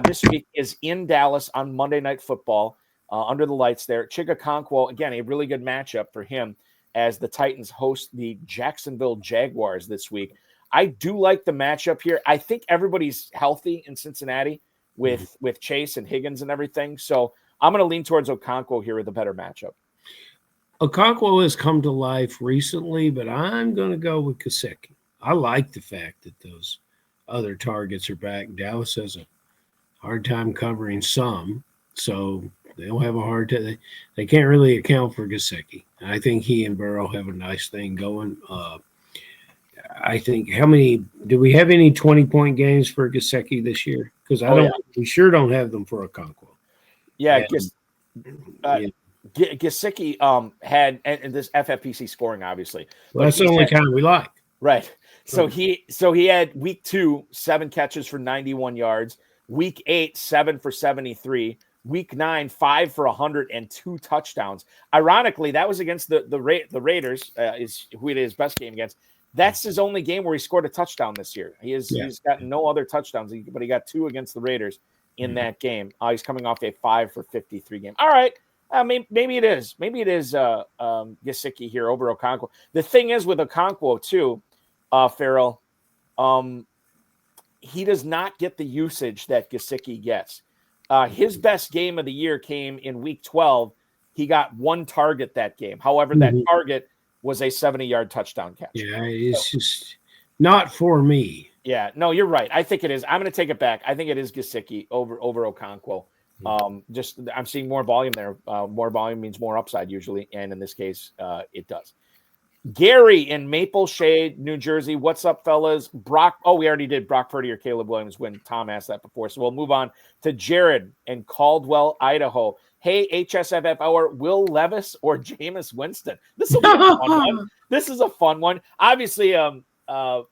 this week is in Dallas on Monday Night Football. Under the lights there. Chig Okonkwo, again, a really good matchup for him as the Titans host the Jacksonville Jaguars this week. I do like the matchup here. I think everybody's healthy in Cincinnati with Chase and Higgins and everything. So I'm going to lean towards Okonkwo here with a better matchup. Okonkwo has come to life recently, but I'm going to go with Gesicki. I like the fact that those other targets are back. Dallas has a hard time covering some, so they'll have a hard time. They can't really account for Gesicki. I think he and Burrow have a nice thing going. I think do we have any 20-point games for Gesicki this year? Because we sure don't have them for Okonkwo. Yeah, Gesicki had and this FFPC scoring obviously. Well, that's the only kind we like. Right. So he had week 2, 7 catches for 91 yards. Week 8, 7 for 73. Week 9, 5 for 102 touchdowns. Ironically, that was against the Raiders, is who it is best game against. That's his only game where he scored a touchdown this year. He's got no other touchdowns, but he got 2 against the Raiders in that game. He's coming off a 5 for 53 game. All right. Maybe it is. Maybe it is Gesicki here over Okonkwo. The thing is with Okonkwo too, Ferrell, he does not get the usage that Gesicki gets. His best game of the year came in week 12. He got 1 target that game. However, that target was a 70-yard touchdown catch. Yeah, it's just not for me. Yeah, no, you're right. I think it is. I'm going to take it back. I think it is Gesicki over Okonkwo. I'm seeing more volume there. More volume means more upside usually, and in this case, it does. Gary in Maple Shade, New Jersey. What's up, fellas? Brock. Oh, we already did Brock Purdy or Caleb Williams when Tom asked that before. So we'll move on to Jared in Caldwell, Idaho. Hey, HSFF, Will Levis or Jameis Winston? This will be a fun one. This is a fun one. Obviously,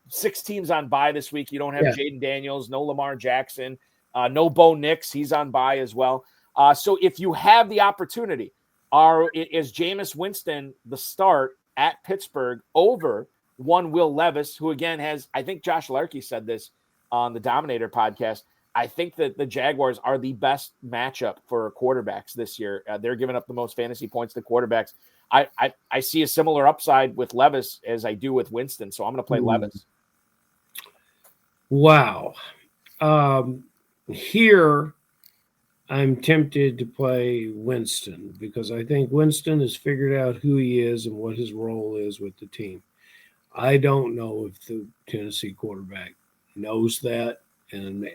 6 teams on bye this week. You don't have Jaden Daniels, no Lamar Jackson, no Bo Nix. He's on bye as well. So if you have the opportunity, is Jameis Winston the start at Pittsburgh over one Will Levis, who again has, I think Josh Larkey said this on the Dominator podcast. I think that the Jaguars are the best matchup for quarterbacks this year. They're giving up the most fantasy points to quarterbacks. I see a similar upside with Levis as I do with Winston, so I'm going to play Levis. Wow. Here, I'm tempted to play Winston because I think Winston has figured out who he is and what his role is with the team. I don't know if the Tennessee quarterback knows that. And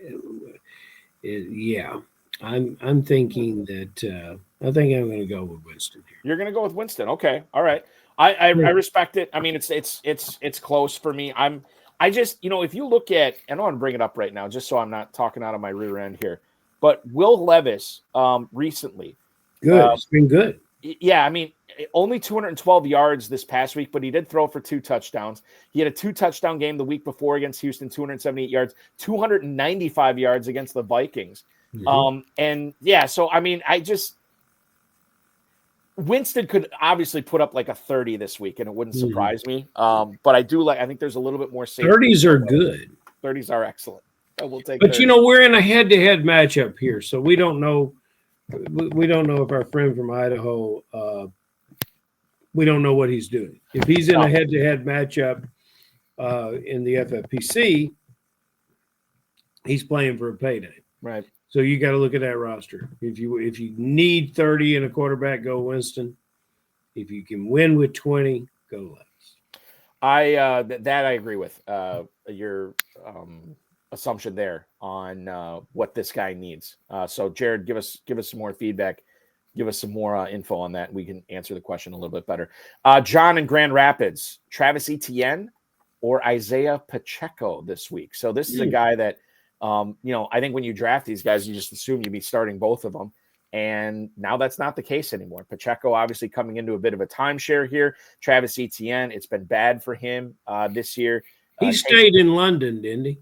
I'm thinking that I think I'm going to go with Winston here. You're going to go with Winston. Okay. All right. I respect it. I mean, it's close for me. I just, if you look at, and I want to bring it up right now, just so I'm not talking out of my rear end here, but Will Levis recently. Good. It's been good. Yeah. I mean, only 212 yards this past week, but he did throw for 2 touchdowns. He had a 2-touchdown game the week before against Houston, 278 yards, 295 yards against the Vikings. And yeah, so I mean, Winston could obviously put up like a 30 this week, and it wouldn't surprise me. But I think there's a little bit more safety. 30s are good. 30s are excellent. We'll take. But 30. We're in a head-to-head matchup here, so we don't know. We don't know if our friend from Idaho. We don't know what he's doing. If he's in a head-to-head matchup in the FFPC, he's playing for a payday. Right. So you got to look at that roster. If you need 30 in a quarterback, go Winston. If you can win with 20, go Levis. I agree with your assumption there on what this guy needs. So Jared, give us some more feedback. Give us some more info on that. We can answer the question a little bit better. John in Grand Rapids, Travis Etienne or Isaiah Pacheco this week. So this is a guy that, I think when you draft these guys, you just assume you'd be starting both of them. And now that's not the case anymore. Pacheco obviously coming into a bit of a timeshare here. Travis Etienne, it's been bad for him this year. He stayed in London, didn't he?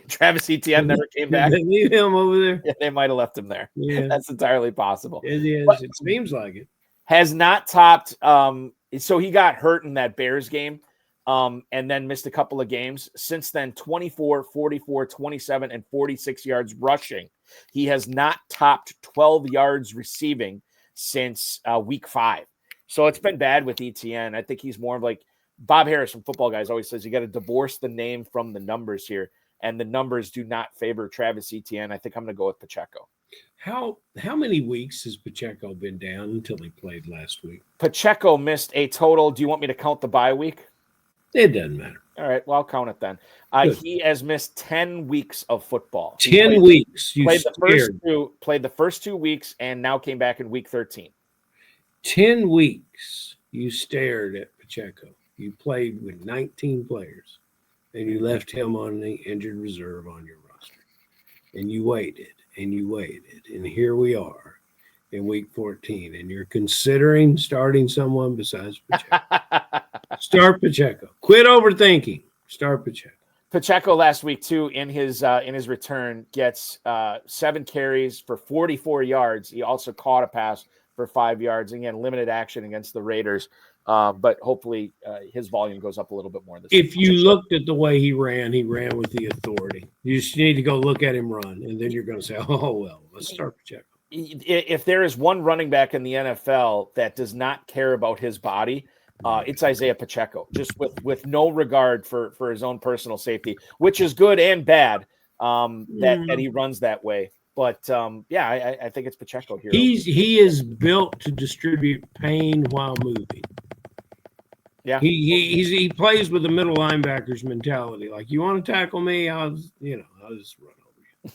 Travis Etienne never came back. Did they leave him over there? Yeah, they might have left him there. Yeah. That's entirely possible. It is. But it seems like it. Has not topped. So he got hurt in that Bears game. And then missed a couple of games. Since then, 24, 44, 27, and 46 yards rushing. He has not topped 12 yards receiving since week 5. So it's been bad with Etienne. I think he's more of like Bob Harris from Football Guys always says, you got to divorce the name from the numbers here. And the numbers do not favor Travis Etienne. I think I'm going to go with Pacheco. How many weeks has Pacheco been down until he played last week? Pacheco missed a total. Do you want me to count the bye week? It doesn't matter. All right, well, I'll count it then. He has missed 10 weeks of football. 10 weeks. Played the first 2 weeks and now came back in week 13. 10 weeks you stared at Pacheco. You played with 19 players, and you left him on the injured reserve on your roster. And you waited, and you waited, and here we are in week 14, and you're considering starting someone besides Pacheco. Start Pacheco. Quit overthinking. Start Pacheco. Pacheco last week too in his return gets 7 carries for 44 yards. He also caught a pass for 5 yards. Again, limited action against the Raiders, but hopefully his volume goes up a little bit more. If you looked at the way he ran with the authority. You just need to go look at him run, and then you're going to say, "Oh well, let's start Pacheco." If there is one running back in the NFL that does not care about his body, it's Isaiah Pacheco, just with no regard for his own personal safety, which is good and bad that he runs that way. But I think it's Pacheco here. He is built to distribute pain while moving. Yeah, he plays with the middle linebackers mentality. Like, you want to tackle me, I'll just run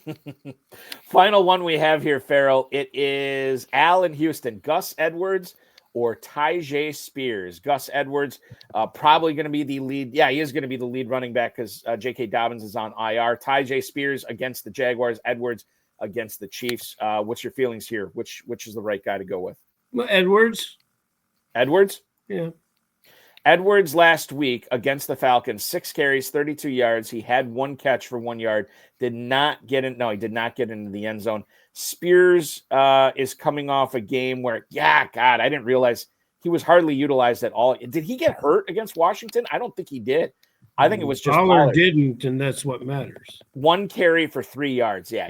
over you. Final one we have here, Ferrell. It is Al in Houston. Gus Edwards or Tyjae Spears. Gus Edwards probably going to be the lead. Yeah, he is going to be the lead running back because J.K. Dobbins is on IR. Tyjae Spears against the Jaguars. Edwards against the Chiefs. What's your feelings here? Which is the right guy to go with? Well, Edwards. Edwards? Yeah. Edwards last week against the Falcons, 6 carries, 32 yards. He had 1 catch for 1 yard. Did not get in. No, he did not get into the end zone. Spears is coming off a game where, I didn't realize he was hardly utilized at all. Did he get hurt against Washington? I don't think he did. I think it was just Pollard didn't, and that's what matters. 1 carry for 3 yards. Yeah,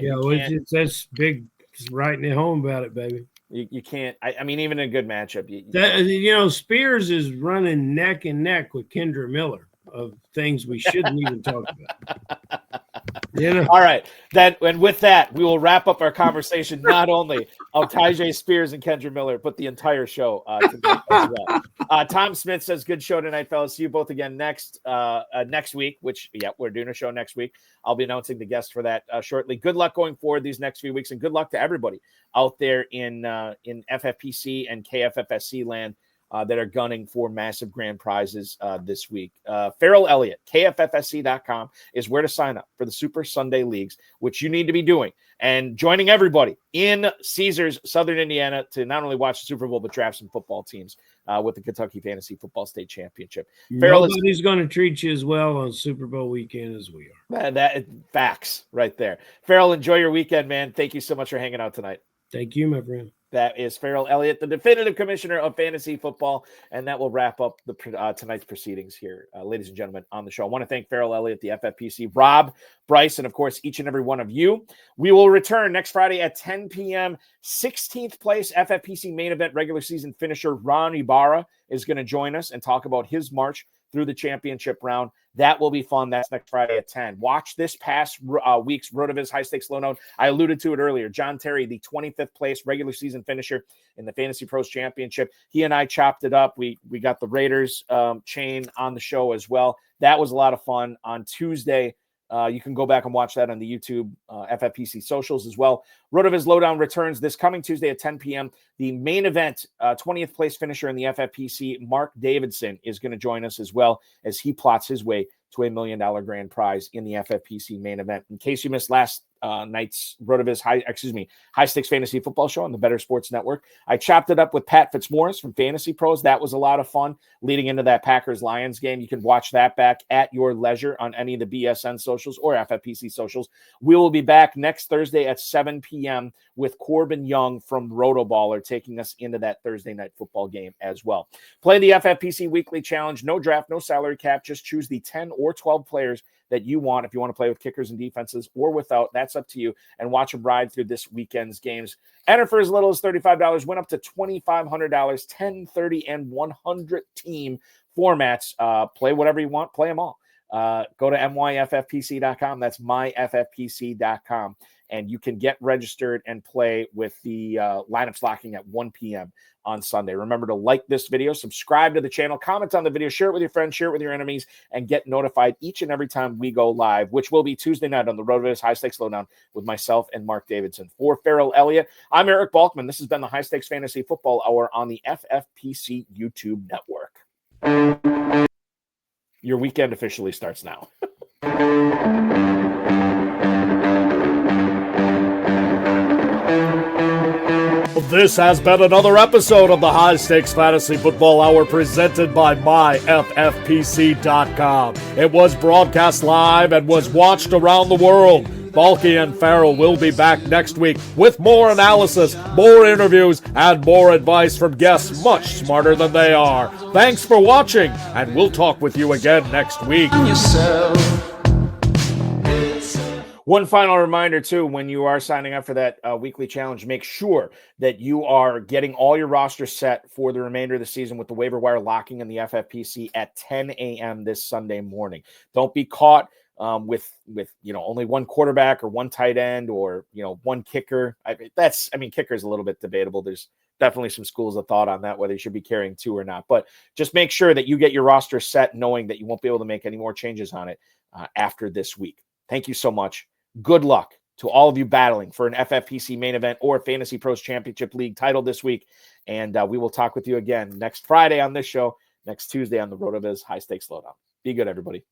that's big. Just writing it home about it, baby. You can't. I mean, even in a good matchup, Spears is running neck and neck with Kendra Miller of things we shouldn't even talk about. All right. And with that, we will wrap up our conversation not only of Tyjae Spears and Kendra Miller, but the entire show tonight as well. Tom Smith says, good show tonight, fellas. See you both again next week, which, we're doing a show next week. I'll be announcing the guest for that shortly. Good luck going forward these next few weeks, and good luck to everybody out there in FFPC and KFFSC land that are gunning for massive grand prizes this week. Ferrell Elliott, KFFSC.com is where to sign up for the Super Sunday Leagues, which you need to be doing, and joining everybody in Caesars, Southern Indiana, to not only watch the Super Bowl, but draft some football teams with the Kentucky Fantasy Football State Championship. Nobody's going to treat you as well on Super Bowl weekend as we are. That facts right there. Ferrell, enjoy your weekend, man. Thank you so much for hanging out tonight. Thank you, my friend. That is Ferrell Elliott, the definitive commissioner of fantasy football. And that will wrap up the tonight's proceedings here, ladies and gentlemen, on the show. I want to thank Ferrell Elliott, the FFPC, Rob, Bryce, and, of course, each and every one of you. We will return next Friday at 10 p.m. 16th place FFPC main event regular season finisher Ron Ibarra is going to join us and talk about his march through the championship round. That will be fun. That's next Friday at 10. Watch this past week's RotoViz High Stakes Lowdown. I alluded to it earlier. John Terry, the 25th place regular season finisher in the Fantasy Pros Championship. He and I chopped it up. We got the Raiders chain on the show as well. That was a lot of fun on Tuesday. You can go back and watch that on the YouTube FFPC socials as well. RotoViz Lowdown returns this coming Tuesday at 10 p.m. The main event, 20th place finisher in the FFPC, Mark Davidson, is going to join us as well as he plots his way to $1 million grand prize in the FFPC main event. In case you missed last night's RotoViz High Stakes Fantasy Football Show on the Better Sports Network, I chopped it up with Pat Fitzmaurice from Fantasy Pros. That was a lot of fun leading into that Packers-Lions game. You can watch that back at your leisure on any of the BSN socials or FFPC socials. We will be back next Thursday at 7 p.m. with Corbin Young from Rotoballer taking us into that Thursday night football game as well. Play the FFPC Weekly Challenge. No draft, no salary cap. Just choose the 10 or 12 players that you want. If you want to play with kickers and defenses or without, that's up to you. And watch them ride through this weekend's games. Enter for as little as $35. Win up to $2,500. 10, 30, and 100 team formats. Play whatever you want. Play them all. Go to myffpc.com. That's myffpc.com. And you can get registered and play with the lineups locking at 1 p.m. on Sunday. Remember to like this video, subscribe to the channel, comment on the video, share it with your friends, share it with your enemies, and get notified each and every time we go live, which will be Tuesday night on the RotoViz High Stakes Lowdown with myself and Mark Davidson. For Ferrell Elliott, I'm Eric Balkman. This has been the High Stakes Fantasy Football Hour on the FFPC YouTube network. Your weekend officially starts now. This has been another episode of the High Stakes Fantasy Football Hour presented by myffpc.com. It was broadcast live and was watched around the world. Balky and Ferrell will be back next week with more analysis, more interviews, and more advice from guests much smarter than they are. Thanks for watching, and we'll talk with you again next week. One final reminder, too, when you are signing up for that weekly challenge, make sure that you are getting all your roster set for the remainder of the season with the waiver wire locking in the FFPC at 10 a.m. this Sunday morning. Don't be caught with only one quarterback or one tight end or one kicker. Kicker is a little bit debatable. There's definitely some schools of thought on that, whether you should be carrying two or not. But just make sure that you get your roster set, knowing that you won't be able to make any more changes on it after this week. Thank you so much. Good luck to all of you battling for an FFPC main event or Fantasy Pros Championship League title this week. And we will talk with you again next Friday on this show, next Tuesday on the RotoViz High Stakes Lowdown. Be good, everybody.